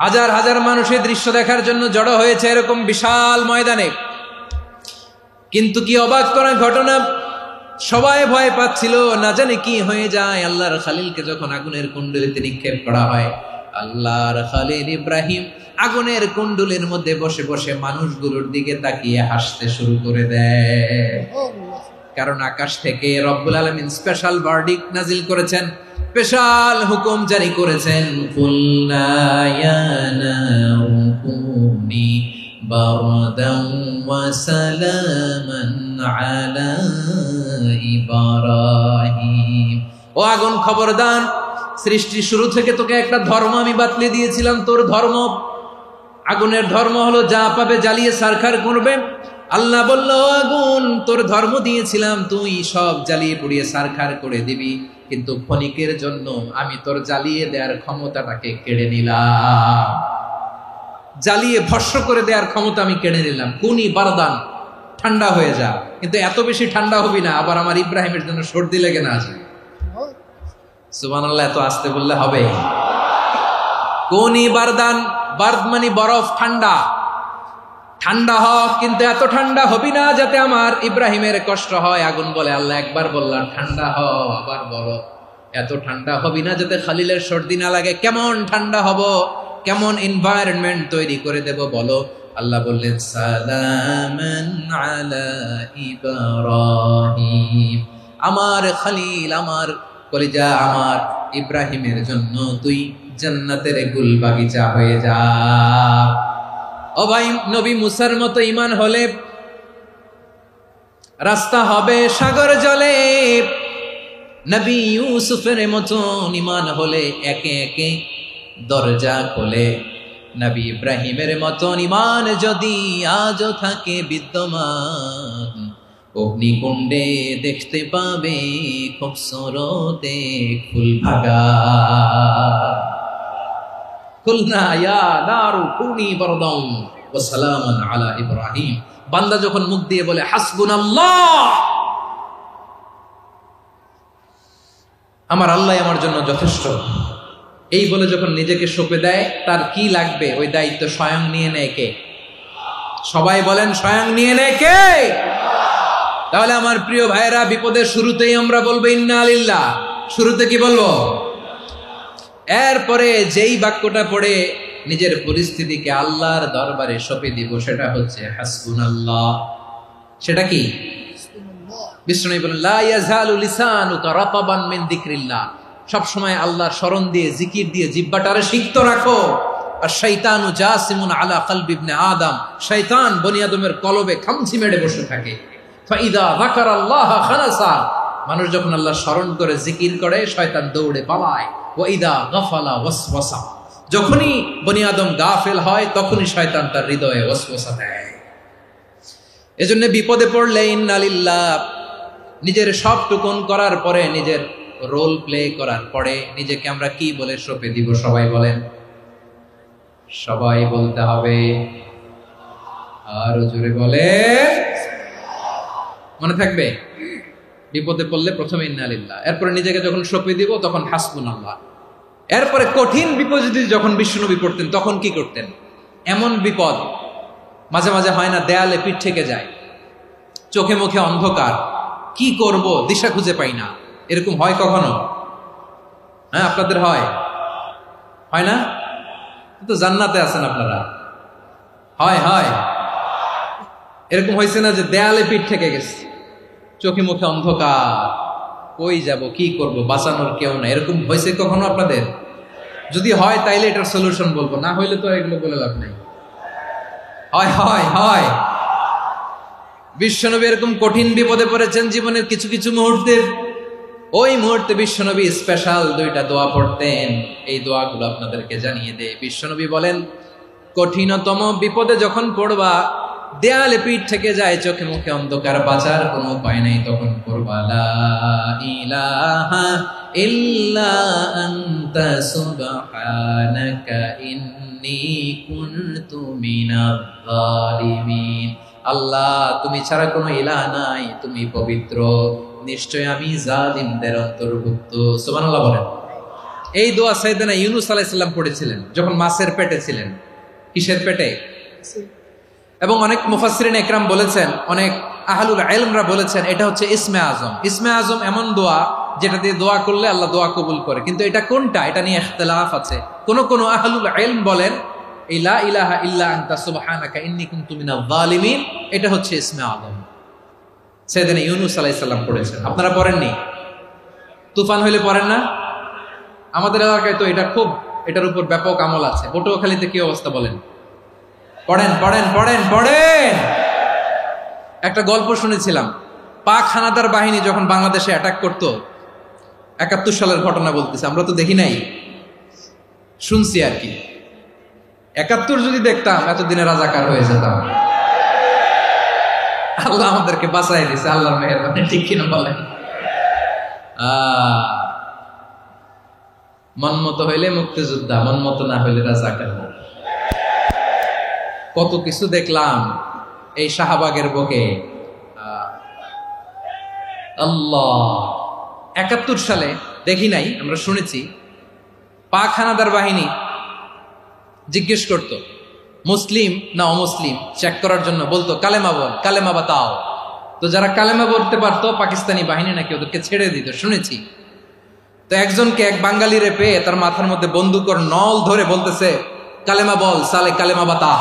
হাজার হাজার মানুষের দৃশ্য দেখার জন্য জড়ো হয়েছে এরকম বিশাল ময়দানে। কিন্তু কি অবাক করা ঘটনা, সবাই ভয় পাচ্ছিল, না জানে কি হয়ে যায়। আল্লাহর খলিলকে যখন আগুনের কুণ্ডলিতে নিক্ষেপ করা হয়, আল্লাহর খলিল ইব্রাহিম আগুনের কুণ্ডলের মধ্যে বসে বসে মানুষগুলোর দিকে তাকিয়ে হাসতে শুরু করে দেয়। কারণ আকাশ থেকে রব্বুল আলামিন স্পেশাল ভার্ডিক্ট নাজিল করেছেন, স্পেশাল হুকুম জারি করেছেন, কুলনা ইয়া নারু কুনি বারদান ওয়া সালামান আলা ইব্রাহিম। ও আগুন, খবরদার, সৃষ্টির শুরু থেকে তোকে একটা ধর্ম আমি বাতলে দিয়েছিলাম, তোর ধর্ম, আগুনের ধর্ম হলো যা পাবে জ্বালিয়ে সারখার করবে। আল্লাহ বলল, আগুন, তোর ধর্ম দিয়েছিলাম, তুই সব জ্বালিয়ে পুড়িয়ে সারখার করে দিবি, কিন্তু ক্ষণিকের জন্য আমি তোর জ্বালিয়ে দেওয়ার ক্ষমতাটাকে কেড়ে নিলাম, জ্বালিয়ে ভস্ম করে দেওয়ার ক্ষমতা আমি কেড়ে নিলাম। কুনি বারদান, ঠান্ডা হয়ে যা, কিন্তু এত বেশি ঠান্ডা হবি না আবার আমার ইব্রাহিমের জন্য সর্দি লেগে না যায়। সুবহানাল্লাহ, এত আসতে বললে হবে? কুনি বারদান, বার্দ মানে বরফ, ঠান্ডা, ঠান্ডা হ, কিন্তু এত ঠান্ডা হবি না যাতে আমার ইব্রাহিমের কষ্ট হয়। আগুন বলে, আল্লাহ একবার বললাম ঠান্ডা হ, আবার বলো এত ঠান্ডা হবি না যাতে খলিলের সর্দি না লাগে। কেমন ঠান্ডা হব, কেমন এনভায়রনমেন্ট তৈরি করে দেব বলো? আল্লাহ বললেন, সালামান আলা ইব্রাহিম, আমার খলিল, আমার কলিজা, আমার ইব্রাহিমের জন্য তুই জান্নাতের গুল বাগিচা হয়ে যা। ও ভাই, নবী মুসার মতো ঈমান হলে রাস্তা হবে সাগর জলে, নবী ইউসুফের মতন ঈমান হলে একে একে দরজা খোলে। নবী ইব্রাহিমের মতন ঈমান যদি আজও থাকে বিদ্যমান, অগ্নিকুণ্ডে দেখতে পাবে খুবসুরতে ফুল ভাগা। কুলনা ইয়া নারু কুনি বারদান ওয়া সালামান আলা ইব্রাহিম। বান্দা যখন মুখ দিয়ে বলে হাসবুনাল্লাহ, আমার আল্লাহ আমার জন্য যথেষ্ট, এই বলে যখন নিজেকে সঁপে দেয়, তার কি লাগবে ওই দায়িত্ব স্বয়ং নিয়ে নেয় কে? সবাই বলেন স্বয়ং নিয়ে নেয় কে? তাহলে আমার প্রিয় ভাইরা, বিপদের শুরুতেই আমরা বলবো ইন্না লিল্লাহ। শুরুতে কি বলবো? এরপরে যেই বাক্যটা পড়ে নিজের পরিস্থিতিকে আল্লাহর দরবারে সঁপে দিব, সেটা হচ্ছে হাসবুনাল্লাহ। সেটা কি? বিষ্ণু বলেন লা ইয়াজালু লিসানুকা রাতাবান মিন যিকরিল্লাহ। সব সময় আল্লাহর স্মরণ দিয়ে, জিকির দিয়ে জিহ্বাটারে সিক্ত রাখো। আর শয়তানু জাসিমুন আলা কলবি ইবনে আদম, শয়তান বনি আদমের কলবে খামচি মেরে বসে থাকে। ফাইদা যাকারাল্লাহ খানাসা, মানুষ যখন আল্লাহর স্মরণ করে জিকির করে শয়তান দৌড়ে পালায়। ওয়া ইদা গাফালা ওয়াসওয়াসা, যখনই বনি আদম গাফেল হয় তখনই শয়তান তার হৃদয়ে ওয়াসওয়াসা দেয়। এজন্য বিপদে পড়লে ইন্না লিল্লাহ, নিজের সব টুকুন করার পরে, নিজের রোল প্লে করার পরে নিজেকে আমরা কি বলে সঁপে দিব? সবাই বলেন, সবাই বলতে হবে। আরো জোরে বলে, মনে থাকবে? বিপদে পড়লে প্রথমে ইন্না লিল্লাহ, এরপরে নিজেকে যখন সঁপে দিব তখন হাসবুনাল্লাহ। এরপরে কঠিন বিপদ যদি যখন বিশ্বনবী পড়তেন তখন কি করতেন? এমন বিপদ মাঝে মাঝে হয় না, দেয়ালে পিঠ থেকে যায়, চোখে মুখে অন্ধকার, কি করব দিশা খুঁজে পাই না, এরকম হয় কখনো? হ্যাঁ, আপনাদের হয়? হয় না? তো জান্নাতে আছেন আপনারা। হয় হয় এরকম হয়েছে না যে দেয়ালে পিঠ থেকে গেছে, চোখে মুখে অন্ধকার, কই যাব, কি করব, বাঁচানোর কেউ না, এরকম হয়েছে কখনো আপনাদের? যদি হয় তাইলে এটার সলিউশন বলবো, না হইলে তো এগুলো বলে লাভ নাই। হয় হয় হয় বিশ্বনবী এরকম কঠিন বিপদে পড়েছেন জীবনের কিছু কিছু মুহূর্তে। ওই মুহূর্তে বিশ্বনবী স্পেশাল দুইটা দোয়া পড়তেন। এই দোয়াগুলো আপনাদেরকে জানিয়ে দেয়। বিশ্বনবী বলেন, কঠিনতম বিপদে যখন পড়বা, দেয়ালে পিঠ থেকে যায়, চোখে মুখে অন্ধকার, বাঁচার কোনো উপায় নাই, তখন পড়বা লা ইলাহা ইল্লা আনতা সুবহানাকা ইন্নী কুনতু মিনাজ জালিমিন। আল্লাহ, তুমি ছাড়া কোনো ইলাহ নাই, তুমি পবিত্র, নিশ্চয় আমি জালিমদের অন্তর্ভুক্ত। সুবহানাল্লাহ বলেন। এই দোয়া সাইয়েদনা ইউনূস আলাইহিস সালাম পড়েছিলেন যখন মাছের পেটে ছিলেন। কিসের পেটে? এবং অনেক মুফাসসিরিন ইকরাম বলেছেন, অনেক আহলুল ইলমরা বলেছেন, এটা হচ্ছে ইসমে আজম। ইসমে আজম এমন দোয়া যেটা দিয়ে দোয়া করলে আল্লাহ দোয়া কবুল করে, কিন্তু এটা কোনটা এটা নিয়ে ইখতিলাফ আছে। কোন কোন আহলুল ইলম বলেন এই লা ইলাহা ইল্লা আনতা সুবহানাকা ইন্নী কুনতু মিনাজ জালিমিন, এটা হচ্ছে ইসমে আজম। সাইয়েদনা ইউনূস আলাইহিস সালাম পড়েছেন। আপনারা পড়েননি? তুফান হইলে পড়েন না? আমাদের এলাকায় তো এটা খুব, এটার উপর ব্যাপক আমল আছে। পটুয়াখালীতে কি অবস্থা বলেন? পড়েন পড়েন পড়েন পড়েন। একটা গল্প শুনেছিলাম, পাক হানাদার বাহিনী যখন বাংলাদেশে অ্যাটাক করত, ৭১ সালের ঘটনা বলতেছে, আমরা তো দেখি নাই, শুনছি আর কি। ৭১ যদি দেখতাম এতদিনে রাজাকার হয়ে যেতাম। আল্লাহ আমাদেরকে বাঁচাই দিছে, আল্লাহর মেহেরবানি, ঠিক কিনা বলেন? মন মতো হইলে মুক্তিযোদ্ধা, মন মতো না হইলে রাজাকার। কত কিছু দেখলাম এই শাহবাগের বুকে। আল্লাহ, ৭১ সালে দেখি নাই, আমরা শুনেছি পাক হানাদার বাহিনী জিজ্ঞেস করত মুসলিম না অমুসলিম চেক করার জন্য, বলতো কালেমা বল, কালেমা বাতাও। তো যারা কালেমা বলতে পারতো পাকিস্তানি বাহিনী নাকি ওদেরকে ছেড়ে দিত, শুনেছি। তো একজনকে, এক বাঙালিরে পেয়ে তার মাথার মধ্যে বন্দুকর নল ধরে বলতেছে কালেমা বল সালে, কালেমা বাতা,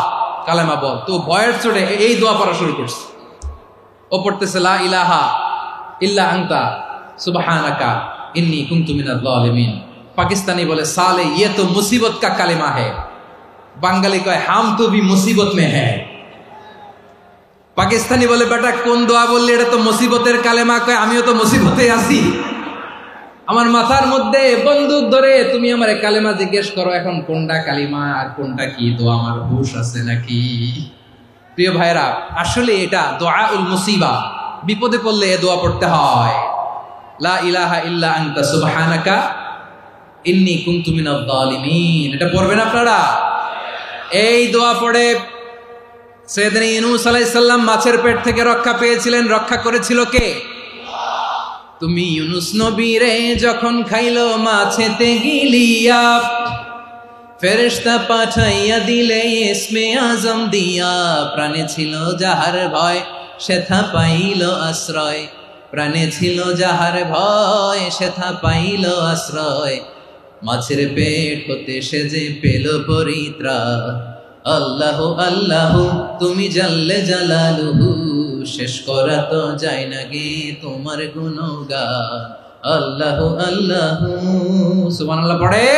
কালেমা বল। তো ভয়ের চোটে এই দোয়া পড়া শুরু করছে। ও পড়তেছে লা ইলাহা ইল্লা আনতা সুবহানাকা ইন্নী কুনতু মিনাজ জালিমিন। পাকিস্তানি বলে সালে ইয়ে তো মুসিবত কা কালেমা है। বাঙালি কয় হাম তো ভি মুসিবত মে হ্যাঁ। পাকিস্তানি বলে বেটা কোন দোয়া বললি, এটা তো মুসিবতের কালেমা। কয় আমিও তো মুসিবতে আছি, আমার মাথার মধ্যে বন্দুক ধরে তুমি আমার কালেমা জিজ্ঞেস করো, এখন কোনটা কালিমা আর কোনটা কি দোয়া, আমার হুশ আছে নাকি? প্রিয় ভাইরা, আসলে এটা দুআউল মুসিবা, বিপদে পড়লে এ দোয়া পড়তে হয়। লা ইলাহা ইল্লা আনতা সুবহানাকা ইন্নী কুনতু মিনাজ জালিমিন, এটা পড়বেন আপনারা। এই দোয়া পড়ে সাইয়েদনা ইউনূস আলাইহিস সালাম মাছের পেট থেকে রক্ষা পেয়েছিলেন। রক্ষা করেছিল কে? তুমি ইউনূস নবী রে যখন খাইলো মাছেতে গিলিয়া, ফেরেশতা পাঠাইয়া দিলে ইসমে আজম দিয়া, প্রাণে ছিল যাহার ভয় সেথা পাইল আশ্রয়, প্রাণে ছিল যাহার ভয় সেথা পাইল আশ্রয়, মাছের পেট হতে সে যে পেল পরিত্রাণ। আল্লাহ আল্লাহ তুমি জাল্লে জালালুহু, শেষ করা তো যায় না গে তোমার গুণগান। আল্লাহ আল্লাহ সুবহানাল্লাহ পড়ে,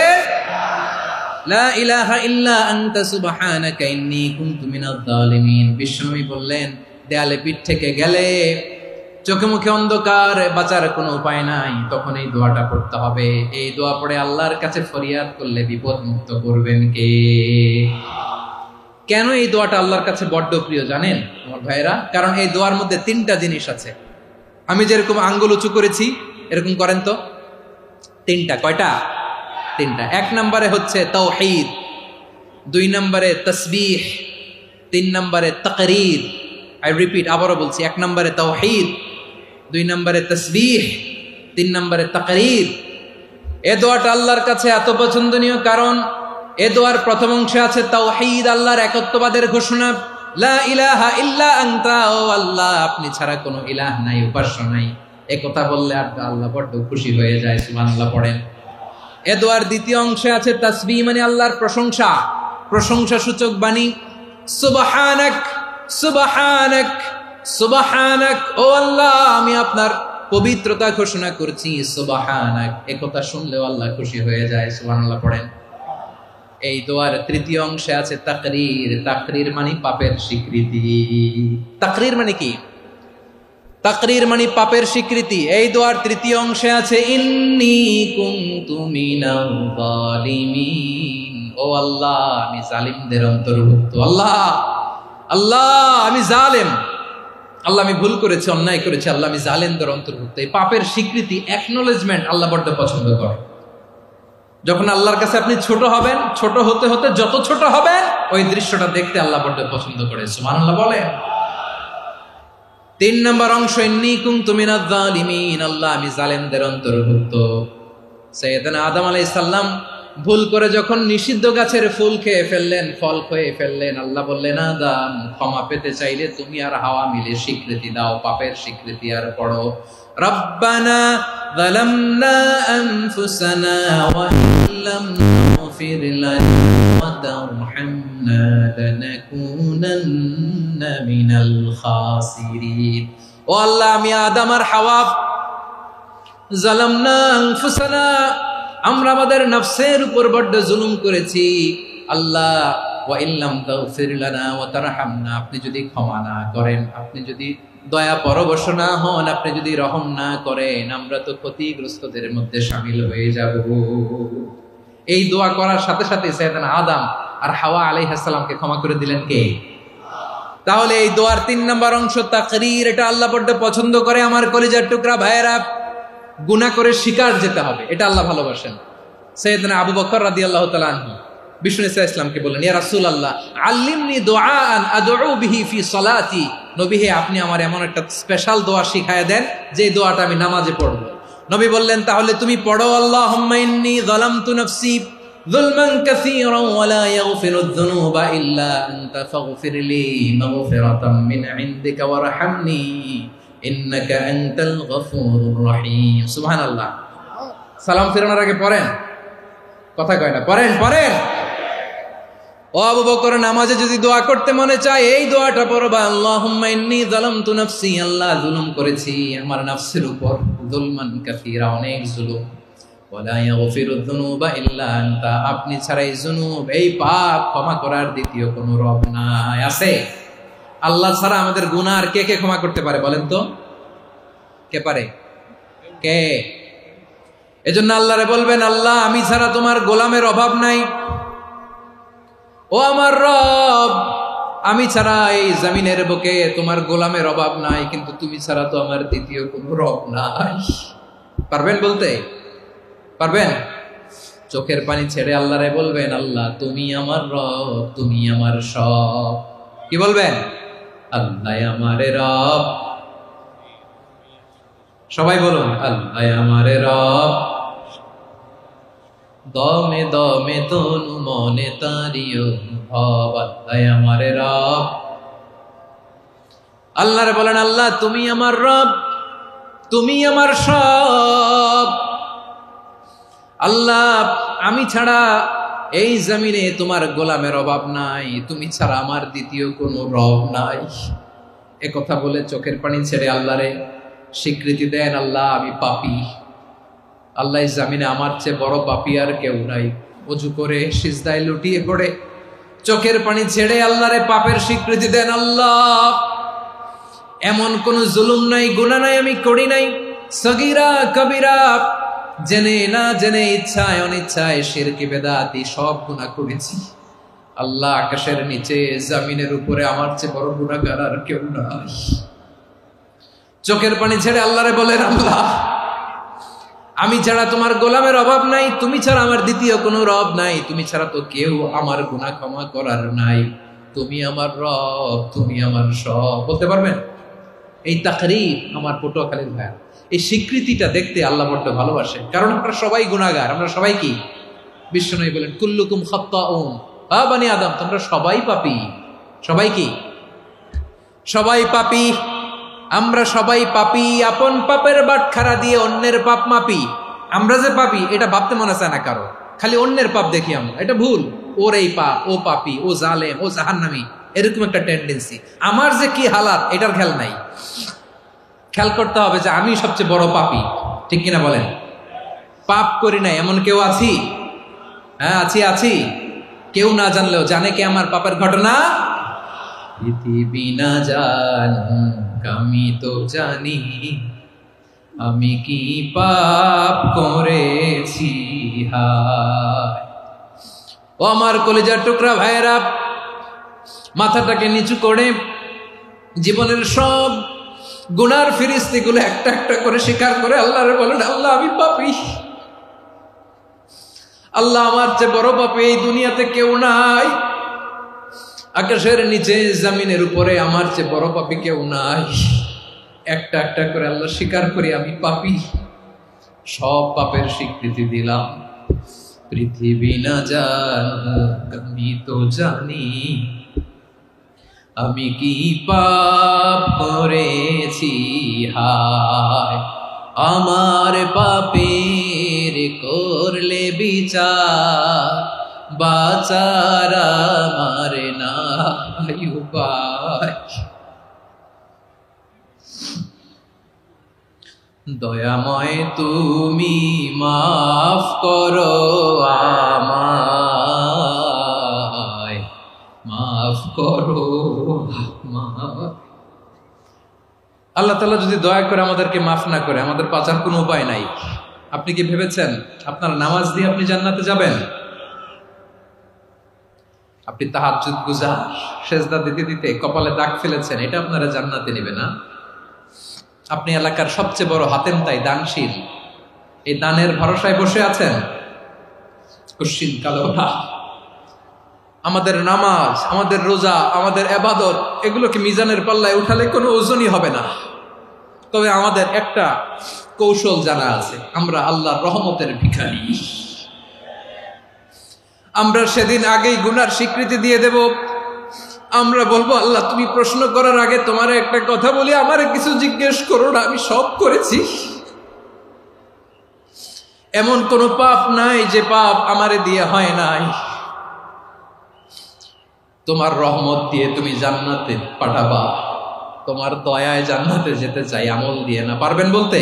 লা ইলাহা ইল্লা আনতা সুবহানাকা ইন্নী কুনতু মিনাজ জালিমিন। বিশ্বনবী বললেন, দেয়ালে পিঠ থেকে গেলে, চোখে মুখে অন্ধকার, বাঁচার কোনো উপায় নাই, তখন এই দোয়াটা পড়তে হবে। এই দোয়া পড়ে আল্লাহর কাছে ফরিয়াদ করলে বিপদ মুক্ত করবেন কে? কেন এই দোয়াটা আল্লাহর কাছে বড্ড প্রিয় জানেন আমার ভাইরা? কারণ এই দোয়ার মধ্যে তিনটা জিনিস আছে। আমি যেরকম আঙ্গুল উঁচু করেছি এরকম করেন তো। তিনটা। কয়টা? তিনটা। এক নম্বরে হচ্ছে তাওহীদ, দুই নম্বরে তাসবিহ, তিন নম্বরে তাকরীর। আই রিপিট, আবারও বলছি, এক নম্বরে তাওহীদ, দুই নম্বরে তাসবিহ, তিন নম্বরে তাকরীর। এ দোয়াটা আল্লাহর কাছে এত পছন্দনীয় কারণ এ দোয়ার প্রথম অংশে আছে তাওহীদ, আল্লাহর একত্ববাদের ঘোষণা। লা ইলাহা ইল্লা আনতা, ও আল্লাহ আপনি ছাড়া কোনো ইলাহ নাই, উপাস্য নাই। এ কথা বললে আল্লাহ বড্ড খুশি হয়ে যায়। সুবহানাল্লাহ পড়েন। এ দোয়ার দ্বিতীয় অংশে আছে তাসবিহ, মানে আল্লাহর প্রশংসা, প্রশংসা সূচক বাণী। সুবহানাক সুবহানাক সুবহানাক, ও আল্লাহ আমি আপনার পবিত্রতা ঘোষণা করছি। সুবহানাক, এ কথা শুনলেও আল্লাহ খুশি হয়ে যায়। সুবহানাল্লাহ পড়েন। এই দোয়ার তৃতীয় অংশে আছে তাকরীর। তাকরীর মানে পাপের স্বীকৃতি। তাকরীর মানে কি? তাকরীর মানে পাপের স্বীকৃতি। এই দোয়ার তৃতীয় অংশে আছে ইন্নী কুনতু মিনাল জালিমিন, ও আল্লাহ আমি জালিমদের অন্তর্ভুক্ত। আল্লাহ আল্লাহ আমি জালেম, আল্লাহ আমি ভুল করেছি, অন্যায় করেছি, আল্লাহ আমি জালেমদের অন্তর্ভুক্ত। এই পাপের স্বীকৃতি, অ্যাকনলেজমেন্ট আল্লাহ বড্ড পছন্দ করে। যখন আল্লাহর কাছে আপনি ছোট হবেন, ছোট হতে হতে যত ছোট হবেন, ওই দৃশ্যটা দেখতে আল্লাহ বড্ড পছন্দ করে। সুবহানাল্লাহ বলে। তিন নম্বর অংশ ইন্নী কুনতু মিনাজ জালিমিন, আল্লাহ আমি জালেমদের অন্তর্ভুক্ত। সাইয়েদনা আদম আলাইহিস সালাম ভুল করে যখন নিষিদ্ধ গাছের ফুল খেয়ে ফেললেন, ফল খেয়ে ফেললেন, আল্লাহ বললেন আদম ক্ষমা পেতে চাইলে তুমি আর হাওয়া মিলে স্বীকৃতি দাও, পাপের স্বীকৃতি আর পড়ো। রব্বানা যালামনা আনফুসানা ওয়া ইল্লাম তাগফির লানা ওয়া তারহামনা লানাকুনান্না মিনাল খাসিরিন। ও আল্লাহ আমি আদম আর হাওয়া, যালামনা আনফুসানা, আমরা আমাদের নফসের উপর বড্ড জুলুম করেছি। আল্লাহ ওয়া ইল্লাম তাগফির লানা ওয়া তারহামনা, আপনি যদি ক্ষমা না করেন, আপনি যদি দয়া পরবশ না হন, আপনি যদি রহম না করেন, আমরা তো ক্ষতিগ্রস্তদের মধ্যে শামিল হয়ে যাব। এই দোয়া করার সাথে সাথে সাইয়েদনা আদম আর হাওয়া আলাইহিস সালামকে ক্ষমা করে দিলেন কে? তাহলে এই দোয়ার তিন নম্বর অংশ তাকরীর, এটা আল্লাহ বড্ড পছন্দ করে। আমার কলিজার টুকরা ভাইয়েরা, গুনাহ করে শিকার যেতে হবে, এটা আল্লাহ ভালোবাসেন। সাইয়েদনা আবু বকর রাদিয়াল্লাহু তাআলা আনহু বিষ্ণু ইসলামকে বললেন, ইয়া রাসূলুল্লাহ আল্লিমনি দুআআন আদউ বিহি ফি সালাতি, নবী হে আপনি আমার এমন একটা স্পেশাল দোয়া শিখায়া দেন যে দোয়াটা আমি নামাজে পড়ব। নবী বললেন, তাহলে তুমি পড়ো আল্লাহুম্মা ইন্নী যালামতু নাফসি যুলমান কাসীরান ওয়া লা ইয়াগফিরুয যুনুবা ইল্লা আনতা ফাগফিরলি মাগফিরাতাম মিন ইনদিকা ওয়ারহামনি ইন্নাকা আনতাল গফুরুর রহিম। সুবহানাল্লাহ। সালাম ফেরানোর আগে পড়েন, কথা কয় না, পড়েন পড়েন। ও আবু বকর, নামাজে যদি দোয়া করতে মনে চায় এই দোয়াটা পড়বা, আল্লাহুম্মা ইন্নী যালামতু নাফসি, আল্লাহ জুলুম করেছি আমার নফসের উপর, যুলমান কাসীরা, অনেক জুলুম, ওয়া লা ইয়াগফিরুয যুনুবা ইল্লা আনতা, আপনি ছাড়া এই জুনুব, এই পাপ ক্ষমা করার দ্বিতীয় কোনো রব নাই। আছে? আল্লাহ ছাড়া আমাদের গুনাহ আর কে কে ক্ষমা করতে পারে বলেন তো? কে পারে? কে? এজন্য আল্লাহরে বলবেন, আল্লাহ আমি ছাড়া তোমার গোলামের অভাব নাই, ও আমার রব আমি ছাড়া এই জমিনের বুকে তোমার গোলামের অভাব নাই, কিন্তু তুমি ছাড়া তো আমার দ্বিতীয় কোনো রব নাই। পারবেন বলতে? পারবেন? চোখের পানি ছেড়ে আল্লাহরে বলবেন, আল্লাহ তুমি আমার রব, তুমি আমার সব। কি বলবেন? আল্লাহ আমারে রব। সবাই বলুন, আল্লাহ আমারে রব, দমে দমে তনু মনে তারি অনুভব, আল্লাহ আমার রব। আল্লাহরে বলেন, আল্লাহ তুমি আমার রব, তুমি আমার সব। আল্লাহ আমি ছাড়া এই জমিনে তোমার গোলামের অভাব নাই, তুমি ছাড়া আমার দ্বিতীয় কোনো রব নাই। এ কথা বলে চোখের পানি ছেড়ে আল্লাহরে স্বীকৃতি দেন, আল্লাহ আমি পাপী, আল্লাহ এই জমিনে আমার চেয়ে বড় পাপী আর কেউ নাই। ওযু করে সিজদায় লুটিয়ে পড়ে চোখের পানি ছেড়ে আল্লাহরে পাপের স্বীকৃতি দেন, আল্লাহ এমন কোন জুলুম নাই, গুনাহ নাই আমি করি নাই, সগীরা কবিরা, জেনে না জেনে, ইচ্ছায় অনিচ্ছায়, শিরকি বেদাতি সব গুনাহ করেছি। আল্লাহ আকাশের নিচে জমিনের উপরে আমার চেয়ে বড় গুনাহগার আর কেউ নাই। চোখের পানি ছেড়ে আল্লাহরে বলেন, আল্লাহ আমি ছাড়া তোমার গোলামের অভাব নাই, তুমি ছাড়া আমার দ্বিতীয় কোনো রব নাই, তুমি ছাড়া তো কেউ আমার গুনাহ ক্ষমা করার নাই, তুমি আমার রব, তুমি আমার সব। বলতে পারবেন? এই তাকরীর আমার পটুয়াখালীর ভাই, এই স্বীকৃতিটা দেখতে আল্লাহ বড্ড ভালোবাসে, কারণ আমরা সবাই গুনাহগার। আমরা সবাই কি? বিশ্বনবী বলেন, কুল্লুকুম খাত্তাউন, আ বনি আদম, তোমরা সবাই পাপী। সবাই কি? সবাই পাপী। আমরা সবাই পাপী, আপন পাপের বাটখারা দিয়ে অন্যের পাপ মাপি। আমরা যে পাপী এটা ভাবতে মনে চায় না কারো, খালি অন্যের পাপ দেখি আমরা, এটা ভুল। ওর এই পাপ, ও পাপী, ও জালেম, ও জাহান্নামী, এরকম একটা টেন্ডেন্সি। আমার যে কি হালাত এটার খেয়াল নাই। খেয়াল করতে হবে যে আমি সবচেয়ে বড় পাপী, ঠিক কিনা বলেন? পাপ করি নাই এমন কেউ আছি? হ্যাঁ আছি, আছি। কেউ না জানলেও জানে কে আমার পাপের ঘটনা? পৃথিবী না জানুক আমি তো জানি, আমি কি পাপ করেছি। হায় ও আমার কলিজার টুকরা ভাইয়েরা, মাথাটাকে নিচু করে জীবনের সব গুনার ফিরিস্তিগুলো একটা একটা করে স্বীকার করে আল্লাহরে বলেন, আল্লাহ আমি পাপী, আল্লাহ আমার চেয়ে বড় পাপী এই দুনিয়াতে কেউ নাই, আকাশের নিচে জমিনের উপরে আমার চেয়ে বড় পাপী কেউ নাই। একটা একটা করে আল্লাহ স্বীকার করি আমি পাপী, সব পাপের স্বীকৃতি দিলাম। পৃথিবী না জানুক আমি তো জানি, আমি কি পাপ করেছি। হায় আমার পাপের করলে বিচার, বাঁচার আমার নাই উপায়। দয়াময় তুমি মাফ করো আমায়, মাফ করো আমায়। আল্লাহ তাআলা যদি দয়া করে আমাদেরকে মাফ না করে, আমাদের বাঁচার কোনো উপায় নাই। আপনি কি ভেবেছেন আপনার নামাজ দিয়ে আপনি জান্নাতে যাবেন? আপনি তাহাজ্জুদ গুজার, সেজদা দিতে দিতে কপালে দাগ ফেলেছেন, এটা আপনারা জান্নাতে নেবে না? আপনি এলাকার সবচেয়ে বড় হাতেম তাই দানশীল, এই দানের ভরসায় বসে আছেন, কুশ্চিন কালো না। আমাদের নামাজ, আমাদের রোজা, আমাদের ইবাদত, এগুলোকে মিজানের পাল্লায় উঠালে কোনো ওজনই হবে না। তবে আমাদের একটা কৌশল জানা আছে, আমরা আল্লাহর রহমতের ভিখারি। আমরা সেদিন আগেই গুনার স্বীকৃতি দিয়ে দেব। আমরা বলবো, আল্লাহ তুমি প্রশ্ন করার আগে তোমার একটা কথা বলি, আমারে কিছু জিজ্ঞেস করো না, আমি সব করেছি। এমন কোন পাপ নাই যে পাপ আমারে দিয়ে হয় নাই। তোমার রহমত দিয়ে তুমি জান্নাতে পাঠাবা, তোমার দয়ায় জান্নাতে যেতে চাই, আমল দিয়ে না। পারবেন বলতে?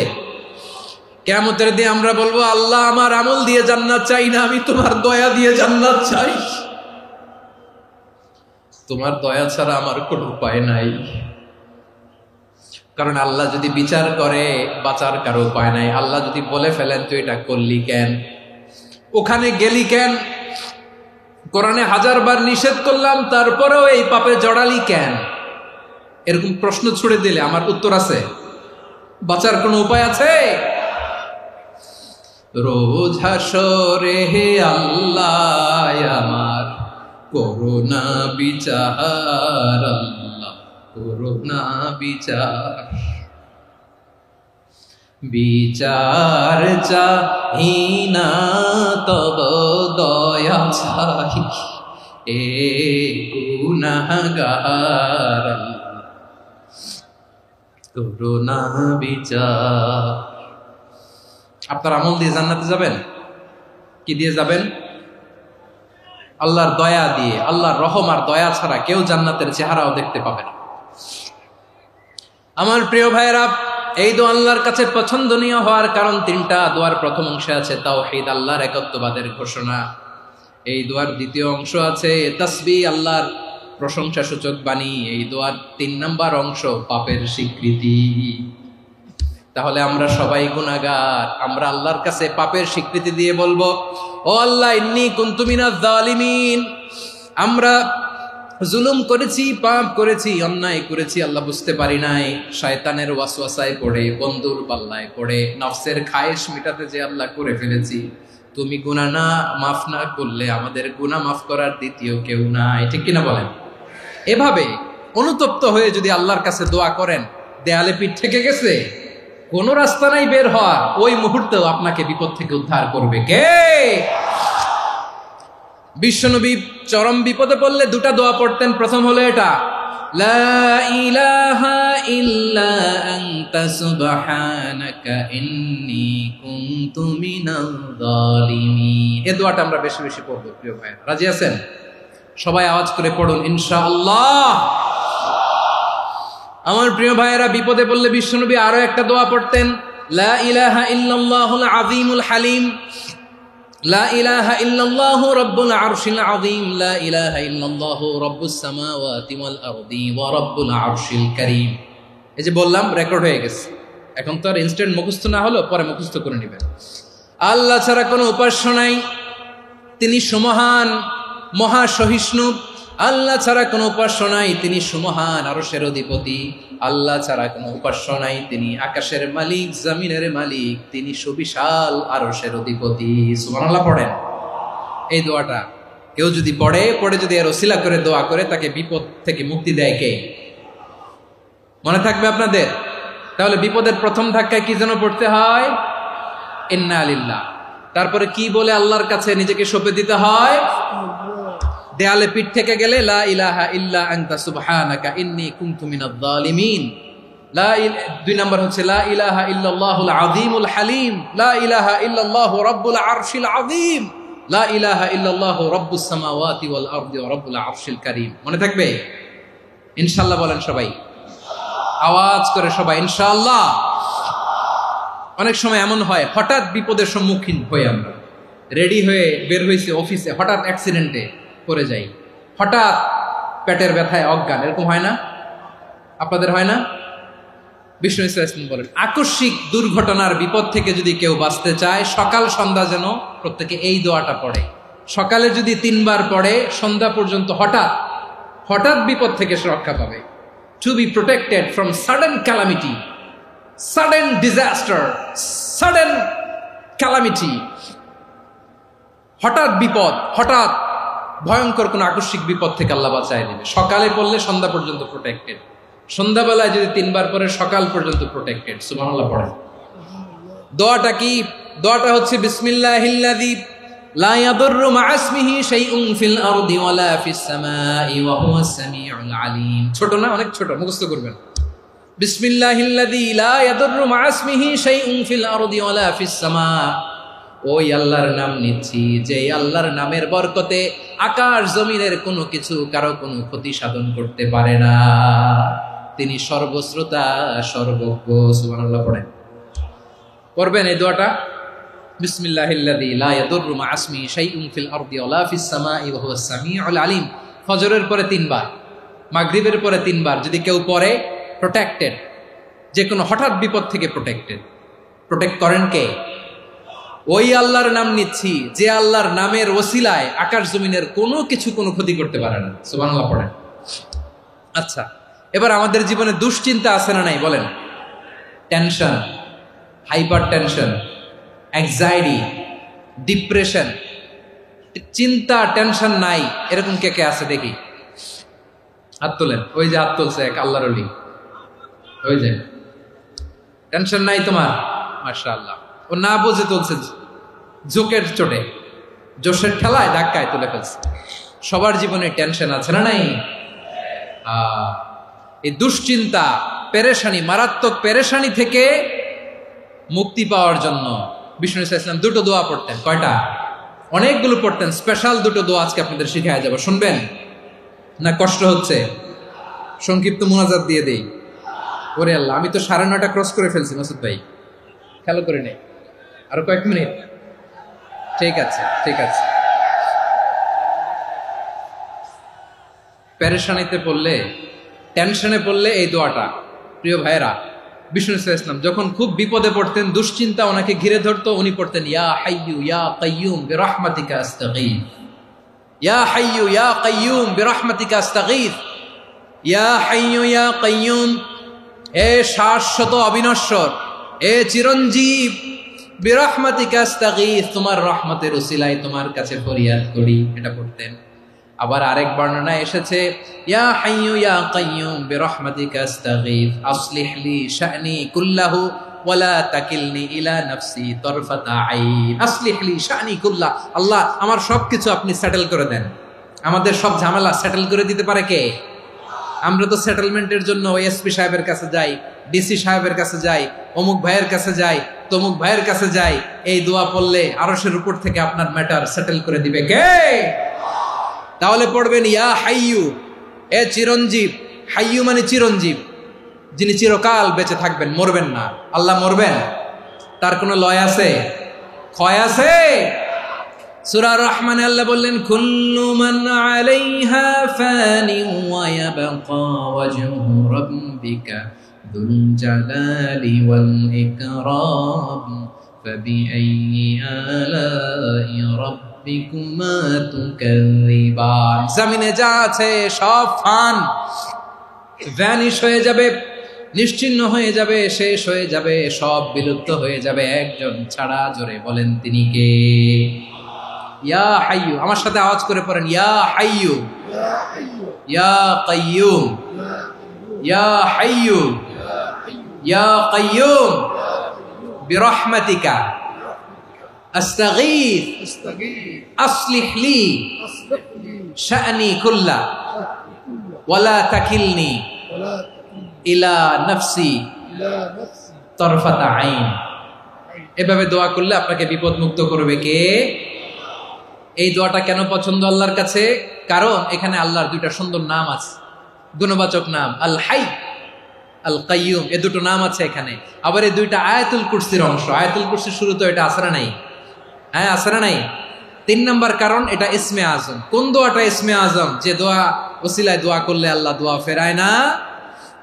কিয়ামতের দিন আমরা বলবো, আল্লাহ আমার আমল দিয়ে জান্নাত চাই না, আমি তোমার দয়া দিয়ে জান্নাত চাই। তোমার দয়া ছাড়া আমার কোনো উপায় নাই। কারণ আল্লাহ যদি বিচার করে বাঁচার কারো উপায় নাই। আল্লাহ যদি বলে ফেলেন তুই এটা করলি কেন, ওখানে গেলি কেন, কোরআনে 1000 বার নিষেধ করলাম তারপরেও এই পাপে জড়ালি কেন, এরকম প্রশ্ন ছুড়ে দিলে আমার উত্তর আছে? বাঁচার কোনো উপায় আছে? রোজ হাসরে হে আল্লাহ আমার করুণা বিচার, আল্লাহ করুণা বিচার। বিচার চাহি না তব দয়া চাহি এ গুনাহগার করুণা বিচার। আপনার আমল দিয়ে জান্নাতে যাবেন? কি দিয়ে যাবেন? আল্লাহর দয়া দিয়ে। আল্লাহর রহম আর দয়া ছাড়া কেউ জান্নাতের চেহারাও দেখতে পাবে না। আমার প্রিয় ভাইয়েরা, এই দোয়া আল্লাহর কাছে পছন্দনীয় হওয়ার কারণ তিনটা। দোয়ার প্রথম অংশে আছে তাওহীদ, আল্লাহর একত্ববাদের ঘোষণা। এই দোয়ার দ্বিতীয় অংশ আছে তাসবিহ, আল্লাহর প্রশংসা সূচক বাণী। এই দোয়ার ৩ নম্বর অংশ পাপের স্বীকৃতি। তাহলে আমরা সবাই গুনাহগার। আমরা আল্লাহর কাছে পাপের স্বীকৃতি দিয়ে বলবো, ও আল্লাহ, ইন্নী কুনতু মিনাজ জালিমিন। আমরা জুলুম করেছি, পাপ করেছি, অন্যায় করেছি, আল্লাহ বুঝতে পারি নাই। শয়তানের ওয়াসওয়াসায় পড়ে, বন্ধুর পাল্লায় পড়ে, নফসের খায়েশ মেটাতে যে আল্লাহ করে ফেলেছি। তুমি গুনাহ না মাফ না করলে আমাদের গুনাহ মাফ করার দ্বিতীয় কেউ নাই। ঠিক কিনা বলেন? এভাবে অনুতপ্ত হয়ে যদি আল্লাহর কাছে দোয়া করেন, দেয়ালে পিঠ থেকে গেছে, কোনো রাস্তা নাই বের হওয়ার, ওই মুহূর্তেও আপনাকে বিপদ থেকে উদ্ধার করবে কে? বিশ্বনবী চরম বিপদে পড়লে দুটা দোয়া পড়তেন। প্রথম হলো এটা, লা ইলাহা ইল্লা আনতা সুবহানাকা ইন্নী কুনতু মিনাল জালিমিন। এই দোয়াটা আমরা বেশি বেশি পড়ব প্রিয় ভাই। রাজি আছেন? সবাই আওয়াজ করে পড়ুন ইনশাআল্লাহ। আমার প্রিয় ভাইয়েরা, বিপদে পড়লে বিশ্বনবী আরো একটা দোয়া পড়তেন, লা ইলাহা ইল্লাল্লাহুল আযীমুল হালিম, লা ইলাহা ইল্লাল্লাহু রাব্বুল আরশিল আযীম, লা ইলাহা ইল্লাল্লাহু রাব্বুস সামাওয়াতি ওয়াল আরদি ওয়া রাব্বুল আরশিল কারীম। এই যে বললাম, রেকর্ড হয়ে গেছে। এখন তো আর ইনস্ট্যান্ট মুখস্থ না হলো, পরে মুখস্থ করে নেবেন। আল্লাহ ছাড়া কোনো উপাস্য নাই, তিনি সুমহান, মহা সহিষ্ণু। আল্লাহ ছাড়া কোনো উপাস্য নাই, তিনি সুমহান, আরশের অধিপতি। আল্লাহ ছাড়া কোনো উপাস্য নাই, তিনি আকাশের মালিক, জমিনের মালিক, তিনি সুবিশাল আরশের অধিপতি। সুবহানাল্লাহ পড়েন। এই দোয়াটা কেউ যদি পড়ে যদি এর ওসিলা করে দোয়া করে, তাকে বিপদ থেকে মুক্তি দেয় কে? মনে থাকবে আপনাদের? তাহলে বিপদের প্রথম ধাক্কায় কি যেন পড়তে হয়? ইন্না লিল্লাহ। তারপরে কি বলে আল্লাহর কাছে নিজেকে সঁপে দিতে হয়? দেয়ালে পিঠ থেকে গেলে লা ইলাহা ইল্লা আনতা সুবহানাকা ইন্নী কুনতু মিনাজ জালিমিন। দুই নম্বর হচ্ছে লা ইলাহা ইল্লাল্লাহুল আযীমুল হালিম, লা ইলাহা ইল্লাল্লাহু রাব্বুল আরশিল আযীম, লা ইলাহা ইল্লাল্লাহু রাব্বুস সামাওয়াতি ওয়াল আরদি ওয়া রাব্বুল আরশিল কারীম। মনে থাকবে? ইনশাআল্লাহ বলেন সবাই, আওয়াজ করে সবাই ইনশাআল্লাহ। অনেক সময় এমন হয়, হঠাৎ বিপদের সম্মুখীন হই আমরা, রেডি হয়ে বের হয়েছে অফিসে, হঠাৎ অ্যাক্সিডেন্টে পড়ে যাই, হঠাৎ পেটের ব্যথায় অজ্ঞান। এরকম হয় না? আপনাদের হয় না? বিষ্ণু ইসলাম বলেন, আকস্মিক দুর্ঘটনার বিপদ থেকে যদি কেউ বাঁচতে চায়, সকাল সন্ধ্যা যেন প্রত্যেকে এই দোয়াটা পড়ে। সকালে যদি 3 বার পড়ে, সন্ধ্যা পর্যন্ত হঠাৎ বিপদ থেকে সে রক্ষা পাবে। To be protected from sudden calamity, sudden disaster, sudden calamity. হঠাৎ বিপদ, হঠাৎ ভয়ঙ্কর কোন আকস্মিক বিপদ থেকে আল্লাহ বাঁচায় দিবে। সকালে পড়লে সন্ধ্যা পর্যন্ত প্রোটেক্টেড, সন্ধ্যাবেলায় যদি 3 বার পরে সকাল পর্যন্ত প্রোটেক্টেড। সুবহানাল্লাহ পড়েন। দোয়াটা কি? দোয়াটা হচ্ছে বিসমিল্লাহিল্লাযী লা ইয়াদুররু মা ইসমিহি শাইউন ফিল আরদি ওয়ালা ফিস সামাই ওয়া হুয়াস সামিউল আলিম। ছোট না? অনেক ছোট, মুখস্থ করবেন। বিসমিল্লাহিল্লাযী লা ইয়াদুররু মা ইসমিহি শাইউন ফিল আরদি ওয়ালা ফিস সামা। ওই আল্লাহর নাম নিচ্ছি, যে আল্লাহর নামের বরকতে আকাশ জমিনের কোনো কিছু কারো কোনো ক্ষতি সাধন করতে পারে না। তিনি সর্বশ্রোতা, সর্বজ্ঞ। সুবহানাল্লাহ পড়েন। পড়বেন এই দোয়াটা, বিসমিল্লাহিল্লাযী লা ইয়াদুররু মা ইসমিহি শাইউন ফিল আরদি ওয়ালা ফিস সামাই ওয়া হুয়াস সামিউল আলিম। ফজরের পরে 3 বার, মাগরিবের পরে 3 বার যদি কেউ পড়ে, প্রোটেক্টেড। যে কোনো হঠাৎ বিপদ থেকে প্রোটেক্টেড। প্রোটেক্ট করেন কে? ওই আল্লাহর নাম নিচ্ছি, যে আল্লাহর নামের ওসিলায় আকাশ জমিনের কোনো কিছু কোনো ক্ষতি করতে পারে না। সুবহানাল্লাহ পড়েন। আচ্ছা, এবার আমাদের জীবনে দুশ্চিন্তা আছে না নাই বলেন? Tension, hyper tension, anxiety, depression, চিন্তা, টেনশন নাই এরকম কে কে আছে দেখি? হাত তোলেন। ওই যে হাত তুলছে এক আল্লাহর ওলি, ওই যে টেনশন নাই তোমার, মাশাআল্লাহ। ও না বুঝে তুলছে, ঝোঁকের চোটে, জোশের ঠেলায় ধাক্কায় তুলে ফেলছে। সবার জীবনে টেনশন আছে না নাই? এই দুশ্চিন্তা, পেরেশানি, মারাত্মক পেরেশানি থেকে মুক্তি পাওয়ার জন্য বিষ্ণু ইসলাম দুটো দোয়া পড়তেন। কয়টা? অনেকগুলো পড়তেন। স্পেশাল দুটো দোয়া আজকে আপনাদের শিখায় যাব, শুনবেন না? কষ্ট হচ্ছে? সংক্ষিপ্ত মুনাজাত দিয়ে দেই। ওরে আল্লাহ, আমি তো 9:30 ক্রস করে ফেলছি মাসুদ ভাই, খেয়াল করে নেই। আরো কয়েক মিনিট? ঠিক আছে, ঠিক আছে। পেরেশানিতে পড়লে, টেনশনে পড়লে এই দোয়াটা, প্রিয় ভাইয়েরা, বিষ্ণু ইসলাম যখন খুব বিপদে পড়তেন, দুশ্চিন্তা ওনাকে ঘিরে ধরতো, উনি পড়তেন ইয়া হাইয়ু ইয়া কাইয়ুম বিরহমাতিকা আস্তাগীথ, ইয়া হাইয়ু ইয়া কাইয়ুম বিরহমাতিকা আস্তাগীথ, ইয়া হাইয়ু ইয়া কাইয়ুম, এ শাশ্বত অবিনশ্বর, এ চিরঞ্জীব, বিরহমাতিকা আস্তাগীথ, তোমার রহমতের উসিলায় তোমার কাছে ফরিয়াদ করি। এটা পড়তেন। আবার আরেক বর্ণনায় এসেছে ইয়া হাইয়ু ইয়া কাইয়ুম বিরহমাতিকা আস্তাগীথ আসলিহ লি শা'নি কুল্লাহু ওয়ালা তাকিলনি ইলা নাফসি তারফাতা আইন। আসলিহ লি শা'নি কুল্লাহ, আল্লাহ আমার সবকিছু আপনি সেটেল করে দেন। আমাদের সব ঝামেলা সেটেল করে দিতে পারে কে? আমরা তো সেটেলমেন্টের জন্য এসপি সাহেবের কাছে যাই, ডিসি সাহেবের কাছে যাই, অমুক ভাইয়ের কাছে যাই, তমুক ভাইয়ের কাছে যাই। এই দোয়া পড়লে আরশের উপর থেকে আপনার ম্যাটার সেটেল করে দিবে কে? তাহলে পড়বেন ইয়া হাইয়ু, এ চিরঞ্জীব। হাইয়ু মানে চিরঞ্জীব, যিনি চিরকাল বেঁচে থাকবেন, মরবেন না। আল্লাহ মরবেন? তার কোনো লয় আছে? ক্ষয় আছে? সূরা রহমানে আল্লাহ বললেন কুল্লু মান আলাইহা ফানি ওয়া ইয়াবকা ওয়াজহু রাব্বিকা যুল জালালি ওয়াল ইকরাম ফাবিআইয়ি আলাই রাব্বিকুমা তুকাযিবান। জমিনে যা আছে সব ফান, ভ্যানিশ হয়ে যাবে, নিশ্চিহ্ন হয়ে যাবে, শেষ হয়ে যাবে, সব বিলুপ্ত হয়ে যাবে, একজন ছাড়া। জোরে বলেন তিনি কে? ইয়া হাইয়ু। আমার সাথে আওয়াজ করে পড়েন ইয়া হাইয়ু ইয়া কাইয়ুম ইয়া হাইয়ু ইয়া কাইয়ুম বিরহমাতিকা আস্তাগীথ আসলিহ লি শা'নি কুল্লা ওয়ালা তাকিলনি ইলা নাফসি তারফাতা আইন। এভাবে দোয়া করলে আপনাকে বিপদ মুক্ত করবে কে? এই দোয়াটা কেন পছন্দ আল্লাহর কাছে? কারণ এখানে আল্লাহর দুইটা সুন্দর নাম আছে, গুণবাচক নাম, আল হাই, আল কাইয়ুম। এই দুটো নাম আছে এখানে। আবার এই দুইটা আয়াতুল কুরসির অংশ। আয়াতুল কুরসির শুরু তো এটা আসরা নাই? হ্যাঁ, আসরা নাই। 3 নম্বর কারণ, এটা ইসমে আজম। কোন দোয়াটা ইসমে আজম? যে দোয়া ওসিলায় দোয়া করলে আল্লাহ দোয়া ফেরায় না।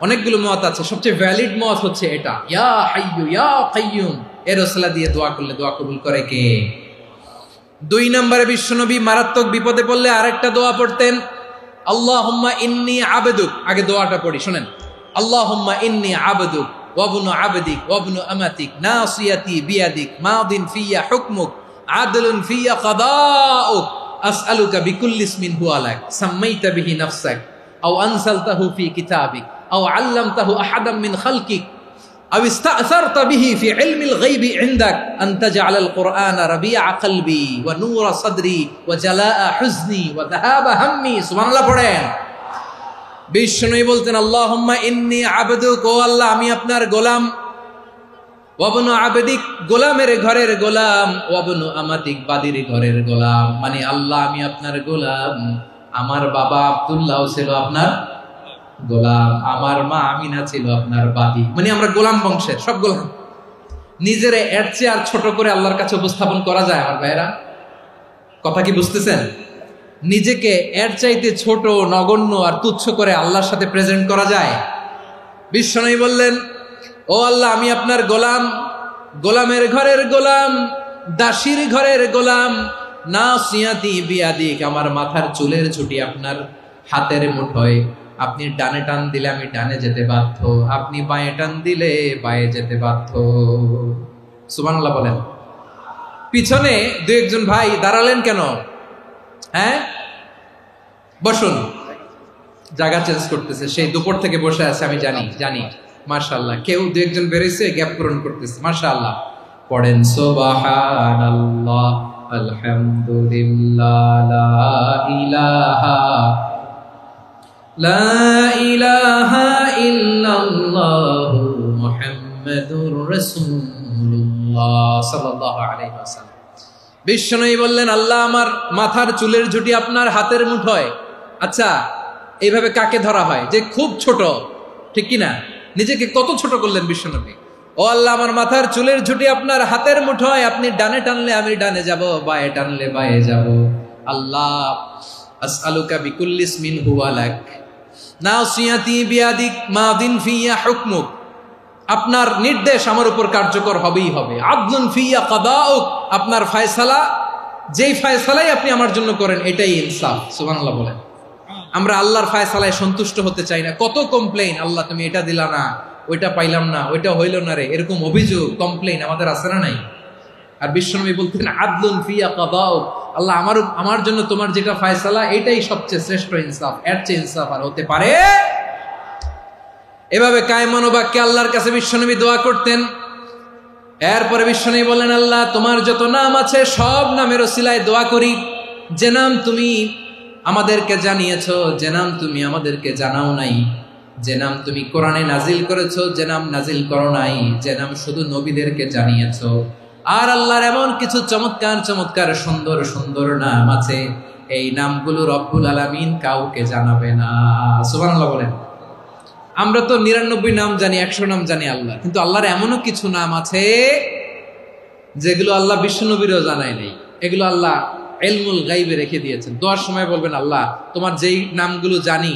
অনেকগুলো মত আছে, সবচেয়ে ভ্যালিড মত হচ্ছে এটা, ইয়া হাইয়ু ইয়া কাইয়ুম। এর ওসিলা দিয়ে দোয়া করলে দোয়া কবুল করে কে? 2 নম্বরে বিশ্বনবী মারাত্মক বিপদে পড়লে আরেকটা দোয়া পড়তেন, আল্লাহুম্মা ইন্নী আবদুক। আগে দোয়াটা পড়ি, শুনেন। আল্লাহুম্মা ইন্নী আবদুক ওয়া ইবনু আবদিক ওয়া ইবনু আমাতিক নাসিয়াতি বিয়াদিক মাদিন ফিয়া হুকমুক আদলুন ফিয়া কাদাউক আসআলুকা বিকুল্লি ইসমিন হুয়া লাক সাম্মাইতা বিহি নাফসাক আও আনসালতাহু ফি কিতাবিক আও আল্লামতাহু আহাদাম মিন খালকিক আও ইস্তা'সারতা বিহি ফি ইলমিল গায়বি ইনদাক আন তাজআলাল কুরআনা রাবিআ কলবি ওয়া নূরা সাদরি ওয়া জালাআ হুজনি ওয়া যাহাবা হাম্মি। সুবহানাল্লাহ পড়েন। বিষ্ণুই বলতেন আল্লাহুম্মা ইন্নী আবদুক, ও আল্লাহ আমি আপনার গোলাম, ওয়া ইবনু আবদিক, গোলামের ঘরের গোলাম, ওয়া ইবনু আমাতিক, বাদীর ঘরের গোলাম। মানে আল্লাহ আমি আপনার গোলাম। আমার বাবা আব্দুল্লাহ ছিল আপনার গোলাম, আমার মা আমিনা ছিল আপনার বাদী। মানে আমরা গোলাম বংশের, সব গোলাম। নিজের এর চেয়ে আর ছোট করে আল্লাহর কাছে উপস্থাপন করা যায় আমার ভাইরা? কথা কি বুঝতেছেন? নিজেকে এর চাইতে ছোট, নগণ্য আর তুচ্ছ করে আল্লাহর সাথে প্রেজেন্ট করা যায়? বিশ্বনবী বললেন, ও আল্লাহ আমি আপনার গোলাম, গোলামের ঘরের গোলাম, দাসীর ঘরের গোলাম, নাসিয়াতি বিয়াদিক, আমার মাথার চুলের ছুটি আপনার হাতের মুঠোয়। আপনি ডানে টান দিলে আমি ডানে যেতে বাধ্য, আপনি বাঁয়ে টান দিলে বাঁয়ে যেতে বাধ্য। সুবহানাল্লাহ বলেন। পিছনে 2-1 ভাই দাঁড়ালেন কেন? হ্যাঁ, বসুন। জায়গা চেঞ্জ করতেছে, সেই দুপুর থেকে বসে আছে, আমি জানি। মাশাআল্লাহ। কেউ 2-1 বেরিয়েছে, গ্যাপ পূরণ করতেছে। মাশাআল্লাহ। পড়েন সুবহানাল্লাহ, আলহামদুলিল্লাহ, লা ইলাহা ইল্লাল্লাহু মুহাম্মাদুর রাসূলুল্লাহ সাল্লাল্লাহু আলাইহি ওয়াসাল্লাম। বিশ্বনবী বললেন, আল্লাহ আমার মাথার চুলের ঝুঁটি আপনার হাতের মুঠোয়। আচ্ছা, এইভাবে কাকে ধরা হয়? যে খুব ছোট, ঠিক কিনা? নিজেকে কত ছোট করলেন বিশ্বনবী। ও আল্লাহ, আমার মাথার চুলের ঝুঁটি আপনার হাতের মুঠোয়, আপনি ডানে টানলে আমি ডানে যাব, বায়ে টানলে বায়ে যাব। আল্লাহ, আসআলুকা বিকুল্লি ইসমিন হুয়া লাক, নাসিয়াতি বিয়াদিক, মাদিন ফিয়া হুকমুক। আপনার নির্দেশ আমার উপর কার্যকর হবেই হবে। আদলুন ফিয়া কাদাউক, আপনার ফয়সালা, যেই ফয়সালাই আপনি আমার জন্য করেন এটাই ইনসাফ। সুবহানাল্লাহ বলেন। আমরা আল্লাহর ফয়সালায় সন্তুষ্ট হতে চাই না। কত কমপ্লেইন, আল্লাহ তুমি এটা দিলা না, ওইটা পাইলাম না, ওইটা হইল না রে, এরকম অভিযোগ, কমপ্লেইন আমাদের আছে না নাই? আর বিশ্বনবী বলতেন, আদলুন ফিয়া কাদাউক, আল্লাহ আমার জন্য তোমার যেটা ফয়সালা এটাই সবচেয়ে শ্রেষ্ঠ ইনসাফ, এর চেয়ে ইনসাফ আর হতে পারে? এভাবে কায়মান বাক্যে আল্লাহর কাছে বিশ্বনবী দোয়া করতেন। এরপরে বিশ্বনবী বললেন, আল্লাহ তোমার যত নাম আছে সব নামের ওসিলায় দোয়া করি, যে নাম তুমি আমাদেরকে জানিয়েছো, যে নাম তুমি আমাদেরকে জানাও নাই, যে নাম তুমি কোরআনে নাজিল করেছো, যে নাম নাজিল করো নাই, যে নাম শুধু নবীদেরকে জানিয়েছো। আর আল্লাহর এমন কিছু চমৎকার চমৎকার সুন্দর সুন্দর নাম আছে, এই নামগুলো রব্বুল আলামিন কাউকে জানাবে না। সুবহানাল্লাহ বলেন। আমরা তো 99 নাম জানি, 100 নাম জানি আল্লাহ, কিন্তু আল্লাহর এমনও কিছু নাম আছে যেগুলো আল্লাহ বিশ্বনবীরও জানায় নেই। এগুলো আল্লাহ ইলমুল গায়বে রেখে দিয়েছেন। দোয়ার সময় বলবেন, আল্লাহ তোমার যেই নামগুলো জানি,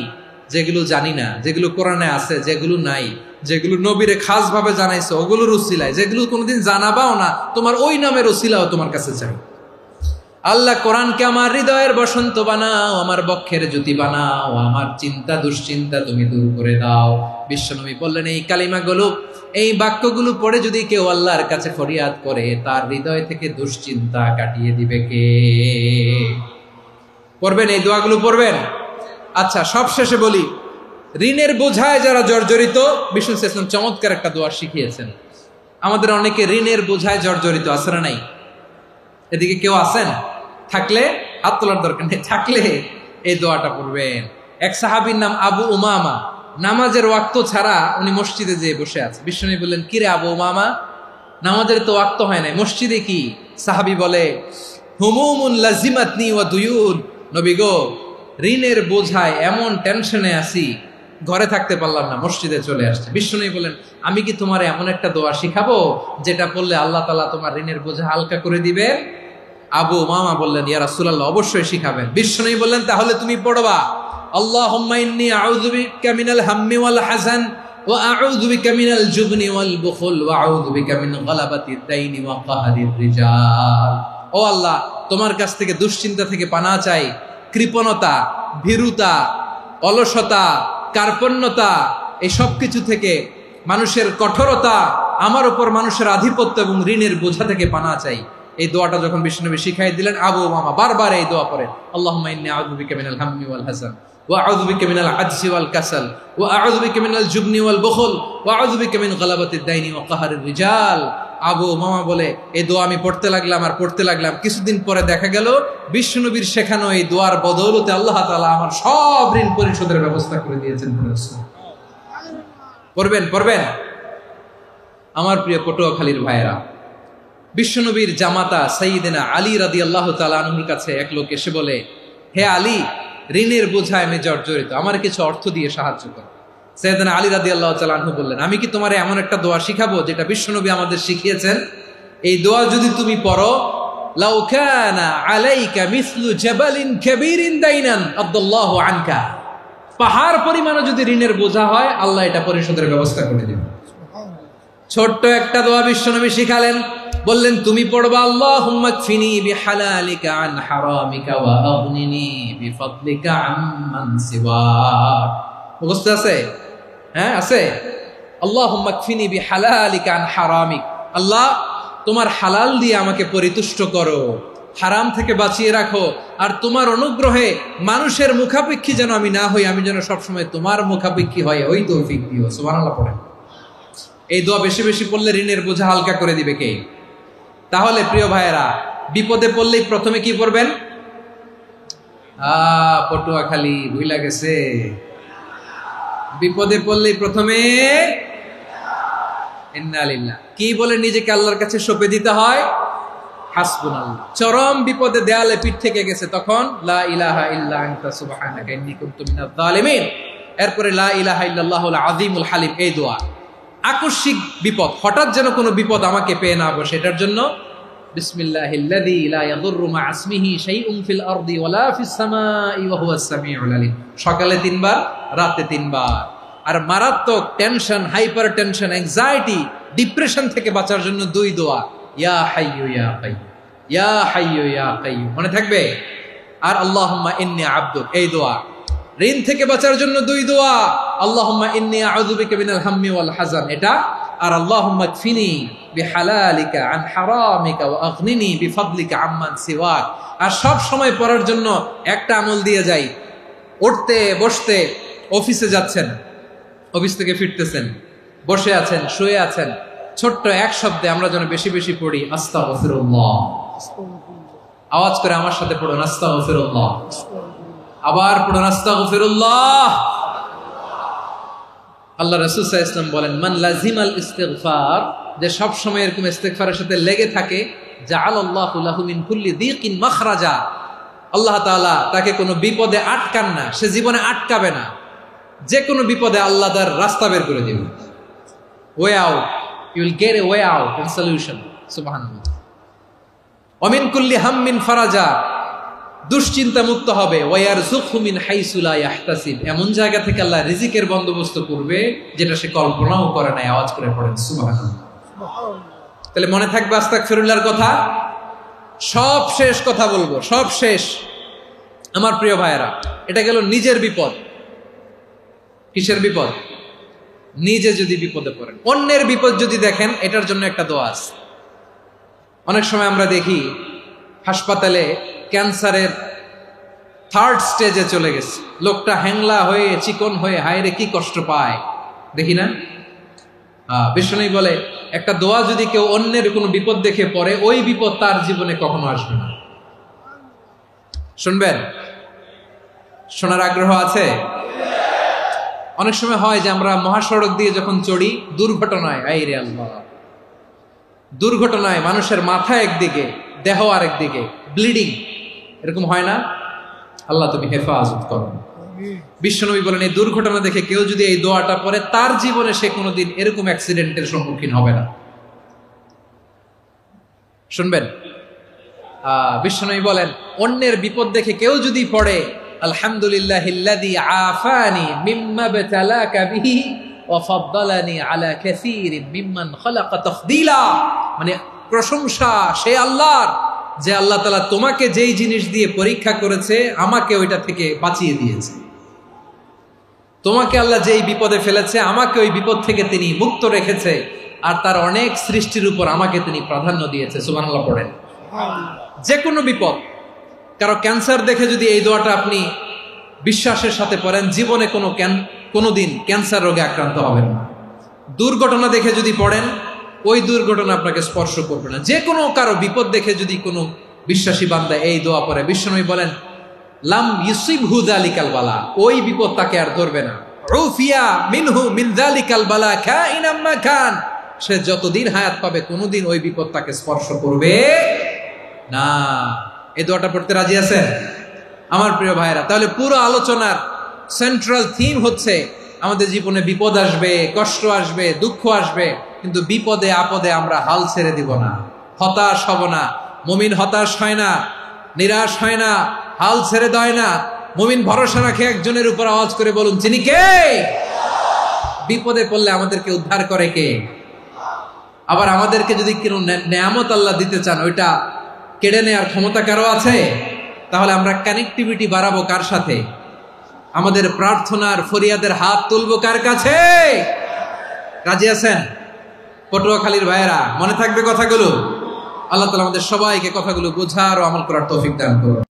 যেগুলো জানি না, যেগুলো কোরআনে আছে, যেগুলো নাই, যেগুলো নবীরে খাস ভাবে জানাইছো ওগুলোর উসিলায়, যেগুলো কোনোদিন জানাবাও না, তোমার ওই নামের উসিলাও তোমার কাছে চাই। আল্লাহ কোরআনকে আমার হৃদয়ের বসন্ত বানাও, আমার বক্ষের জ্যোতি বানাও, আমার চিন্তা দুশ্চিন্তা তুমি দূর করে দাও। বিশ্বনবী বললেন, এই কালিমাগুলো, এই বাক্যগুলো পড়ে যদি কেউ আল্লাহর কাছে ফরিয়াদ করে, তার হৃদয় থেকে দুশ্চিন্তা কাটিয়ে দিবে কে? পড়বেন, এই দোয়াগুলো পড়বেন। আচ্ছা, সব শেষে বলি, ঋণের বোঝায় যারা জর্জরিত, বিষ্ণু ইসলাম চমৎকার একটা দোয়া শিখিয়েছেন। আমাদের অনেকে ঋণের বোঝায় জর্জরিত, আছে না নাই? এদিকে কেউ আছেন? থাকলে হাত তোলার দরকার নেই, থাকলে এই দোয়াটা পড়বেন। এক সাহাবীর নাম আবু উমামা, নামাজের ওয়াক্ত ছাড়া উনি মসজিদে যেয়ে বসে আছে। বিশ্বনবী বললেন, কিরে আবু উমামা, নামাজের তো ওয়াক্ত হয় নাই, মসজিদে কি? সাহাবী বলে, হুমুমুন লাজিমাতনি ওয়া দুয়ুন, নবী গো, ঋণের বোঝায় এমন টেনশনে আছি, ঘরে থাকতে পারলাম না, মসজিদে চলে আসছে। বিশ্বনবী বলেন, আমি কি তোমার এমন একটা দোয়া শিখাবো যেটা পড়লে আল্লাহ তাআলা তোমার ঋণের বোঝা হালকা করে দিবে? আবু উমামা বললেন, ইয়া রাসূলুল্লাহ, অবশ্যই শিখাবেন। বিশ্বনবী বললেন, তাহলে তুমি পড়বা, আল্লাহুম্মা ইন্নী আউযু বিকা মিনাল হাম্মি ওয়াল হাযান ওয়া আউযু বিকা মিনাল জুবনি ওয়াল বুখল ওয়া আউযু বিকা মিন গালাবাতিদ দাইনি ওয়া কাহরির রিজাল। ও আল্লাহ, তোমার কাছ থেকে দুশ্চিন্তা থেকে পানাহ চাই, কৃপণতা, ভীরুতা, অলসতা, কার্পণ্যতা, এই সব কিছু থেকে, মানুষের কঠোরতা, আমার উপর মানুষের আধিপত্য এবং ঋণের বোঝা থেকে পানাহ চাই। এই দোয়াটা যখন বিশ্বনবী শিখাই দিলেন, আবু উমামা বারবার এই দোয়া পড়েন, আল্লাহুম্মা ইন্নী আউযু বিকা মিনাল হাম্মি ওয়াল হাযান ওয়া আউযু বিকা মিনাল আজজি ওয়াল কাসাল ওয়া আউযু বিকা মিনাল জুবনি ওয়াল বুখল ওয়া আউযু বিকা মিন গালাবাতিদ দাইনি ওয়া কাহরির রিজাল। আবু উমামা বলে, এই দোয়া আমি পড়তে লাগলাম আর পড়তে লাগলাম, কিছুদিন পরে দেখা গেল বিশ্বনবীর শেখানো এই দোয়ার বদৌলতে আল্লাহ তাআলা আমার সব ঋণ পরিশোধের ব্যবস্থা করে দিয়েছেন। পড়বেন, পড়বেন। আমার প্রিয় পটুয়াখালীর ভাইয়েরা, বিশ্বনবীর জামাতা সাইয়্যিদিনা আলী রাদিয়াল্লাহু তাআলা আনহুর কাছে এক লোক এসে বলে, হে আলী, ঋণের বোঝায় আমি জর্জরিত, আমার কিছু অর্থ দিয়ে সাহায্য করো। সাইয়্যিদিনা আলী রাদিয়াল্লাহু তাআলা আনহু বললেন, আমি কি তোমারে এমন একটা দোয়া শিখাবো যেটা বিশ্বনবী আমাদের শিখিয়েছেন? এই দোয়া যদি তুমি পড়ো, লাউ কানা আলাইকা মিসলু জাবালিন কাবীরিন দাইনান আদাল্লাহু আনকা, পাহাড় পরিমাণও যদি ঋণের বোঝা হয়, আল্লাহ এটা পরিশোধের ব্যবস্থা করে দিবেন। ছোট্ট একটা দোয়া বিশ্বনবী শিখালেন, বললেন, তুমি পড়বা, আল্লাহুম্মা কফিনি বিহালালিকা আন হারামিকা ওয়া আগনিনি বিফাদলিকা আম্মান সিওয়াক। মুখস্থ আছে? হ্যাঁ, আছে। আল্লাহুম্মা কফিনি বিহালালিকা আন হারামিক, আল্লাহ তোমার হালাল দিয়ে আমাকে পরিতুষ্ট করো, হারাম থেকে বাঁচিয়ে রাখো, আর তোমার অনুগ্রহে মানুষের মুখাপেক্ষী যেন আমি না হই, আমি যেন সবসময় তোমার মুখাপেক্ষী হয়, ওই তৌফিক দিও। সুবহানাল্লাহ পড়েন। এই দোয়া বেশি বেশি পড়লে ঋণের বোঝা হালকা করে দিবে কে? তাহলে প্রিয় ভাইয়েরা, বিপদে পড়লেই প্রথমে কি পড়বেন? পটুয়াখালী ভুইলা গেছে। বিপদে পড়লেই প্রথমে ইন্না লিল্লাহ কি বলে নিজেকে আল্লাহর কাছে সঁপে দিতে হয়? হাসবুনাল্লাহ। চরম বিপদে দেয়ালে পিঠ থেকে গেছে, তখন লা ইলাহা ইল্লা আনতা সুবহানাকা ইন্নী কুনতু মিনাজ জালিমিন। এরপরে লা ইলাহা ইল্লাল্লাহুল আযীমুল হালিম, এই দোয়া। আকস্মিক বিপদ, হঠাৎ যেন কোনো বিপদ আমাকে পেয়ে না বসে, এটার জন্য বিসমিল্লাহিল্লাযী লা ইয়াদুররু মা ইসমিহি শাইউন ফিল আরদি ওয়ালা ফিস সামাই ওয়া হুয়াস সামিউল আলীম। সকালে 3 বার, রাতে 3 বার। আর মারাত্মক tension, hyper tension, anxiety, depression থেকে বাঁচার জন্য 2 দোয়া, ইয়া হাইয়্যু ইয়া কাইয়্যুম, ইয়া হাইয়্যু ইয়া কাইয়্যুম, মনে থাকবে? আর আল্লাহুম্মা ইন্নী আবদুক, এই দোয়া। ঋণ থেকে বাঁচার জন্য 2 দোয়া, আল্লাহুম্মা ইন্নী আউযু বিকা মিনাল হাম্মি ওয়াল হাযান, এটা। আর আল্লাহুম্মা কফিনি বিহালালিকা আন হারামিকা ওয়া আগনিনি বিফাদলিকা আম্মান সিওয়াক। আর সব সময় পড়ার জন্য একটা আমল দিয়ে যাই, উঠতে বসতে, অফিসে যাচ্ছেন, অফিস থেকে ফিরতেছেন, বসে আছেন, শুয়ে আছেন, ছোট্ট এক শব্দে আমরা যেন বেশি বেশি পড়ি আস্তাগফিরুল্লাহ। আওয়াজ করে আমার সাথে পড়ুন আস্তাগফিরুল্লাহ। আবার পড়ুন আস্তাগফিরুল্লাহ। আল্লাহ রাসূল সাল্লাল্লাহু আলাইহি ওয়াসাল্লাম বলেন, মান লাজিমাল ইস্তিগফার, যে সব সময় এরকম ইস্তিগফারের সাথে লেগে থাকে, জাআলাল্লাহু লাহু মিন কুল্লি দীকিন মাখরাজা, আল্লাহ তাআলা তাকে কোনো বিপদে আটকান না, সে জীবনে আটকাবে না। যে কোনো বিপদে আল্লাহ তার রাস্তা বের করে দিবেন, way out, you will get a way out and solution. সুবহানাল্লাহ। ওয়া মিন কুল্লি হাম্মিন ফারাজা, দুশ্চিন্তা মুক্ত হবে। ওয়ারযুকহু মিন হাইসু লা ইয়াহতাসিব, এমন জায়গা থেকে আল্লাহ রিজিকের বন্দোবস্ত করবে যেটা সে কল্পনাও করে নাই। আওয়াজ করে পড়েন সুবহানাল্লাহ। তাহলে মনে থাকবে আস্তাগফিরুল্লাহর কথা। সব শেষ কথা বলবো, সব শেষ আমার প্রিয় ভাইয়েরা। এটা গেল নিজের বিপদ। কিসের বিপদ? নিজে যদি বিপদে পড়েন। অন্যের বিপদ যদি দেখেন, এটার জন্য একটা দোয়া আছে। অনেক সময় আমরা দেখি হাসপাতালে ক্যান্সারের 3rd স্টেজে চলে গেছে, লোকটা হ্যাংলা হয়ে, চিকন হয়ে, হায়রে কি কষ্ট পায়, দেখি না? বিষ্ণু বলে, একটা দোয়া যদি কেউ অন্যের কোনো বিপদ দেখে পড়ে, ওই বিপদ তার জীবনে কখনো আসবে না। শুনবেন? শোনার আগ্রহ আছে? অনেক সময় হয় যে আমরা মহাসড়ক দিয়ে যখন চড়ি, দুর্ঘটনায়, আইরে আল্লাহ, দুর্ঘটনায় মানুষের মাথা একদিকে, দেহ আরেকদিকে, ব্লিডিং, এরকম হয় না? আল্লাহ তুমি হেফাজত করো। বিশ্বনবী বলেন, এই দুর্ঘটনা দেখে কেউ যদি এই দোয়াটা পড়ে, তার জীবনে সে কোনোদিন এরকম অ্যাক্সিডেন্টের সম্মুখীন হবে না। শুনবেন? বিশ্বনবী বলেন, অন্যের বিপদ দেখে কেউ যদি পড়ে, আলহামদুলিল্লাহিল্লাযী আফানি মিম্মা বতালাকা বিহি ওয়া ফাদ্দালানি আলা কাসীরিন মিম্মান খালাকা তাফদীলা, মানে প্রশংসা সে আল্লাহর, যে আল্লাহ তাআলা তোমাকে যেই জিনিস দিয়ে পরীক্ষা করেছে, আমাকে ওইটা থেকে বাঁচিয়ে দিয়েছে। তোমাকে আল্লাহ যেই বিপদে ফেলেছে, আমাকে ওই বিপদ থেকে তিনি মুক্ত রেখেছে, আর তার অনেক সৃষ্টির উপর আমাকে তিনি প্রাধান্য দিয়েছে। সুবহানাল্লাহ পড়েন। যে কোনো বিপদ, কারো ক্যান্সার দেখে যদি এই দোয়াটা আপনি বিশ্বাসের সাথে পড়েন, জীবনে কোনোদিন ক্যান্সার রোগে আক্রান্ত হবেন না। দুর্ঘটনা দেখে যদি পড়েন, ওই দুর্ঘটনা আপনাকে স্পর্শ করবে না। যে কোনো কারো বিপদ দেখে যদি কোনো বিশ্বাসী বান্দা এই দোয়া পড়ে, বিশ্বনবী বলেন, লাম ইউসিবহু যালিকাল বালা, ওই বিপদ তাকে আর ধরবে না। উফিয়া মিনহু মিন যালিকাল বালা কাইনাম মা কান, সে যতদিন হায়াত পাবে কোনোদিন ওই বিপদ তাকে স্পর্শ করবে না। এই দোয়াটা পড়তে রাজি আছেন আমার প্রিয় ভাইরা? তাহলে পুরো আলোচনার সেন্ট্রাল থিম হচ্ছে, আমাদের জীবনে বিপদ আসবে, কষ্ট আসবে, দুঃখ আসবে, কিন্তু বিপদে আপদে আমরা হাল ছেড়ে দিব না, হতাশ হব না। মুমিন হতাশ হয় না, নিরাশ হয় না, হাল ছেড়ে দেয় না। মুমিন ভরসা রাখে একজনের উপর। আওয়াজ করে বলুন, যিনি কে? বিপদে পড়লে আমাদেরকে উদ্ধার করে কে? আবার আমাদেরকে যদি কোনো নেয়ামত আল্লাহ দিতে চান, ওইটা কেড়ে নেওয়ার ক্ষমতা কারো আছে? তাহলে আমরা কানেক্টিভিটি বাড়াবো কার সাথে? আমাদের প্রার্থনার ফরিয়াদের হাত তুলবো কার কাছে? রাজি আছেন পটুয়াখালীর ভাইয়েরা? মনে থাকবে কথাগুলো? আল্লাহ তাআলা আমাদের সবাইকে কথাগুলো বোঝার ও আমল করার তৌফিক দান করুন।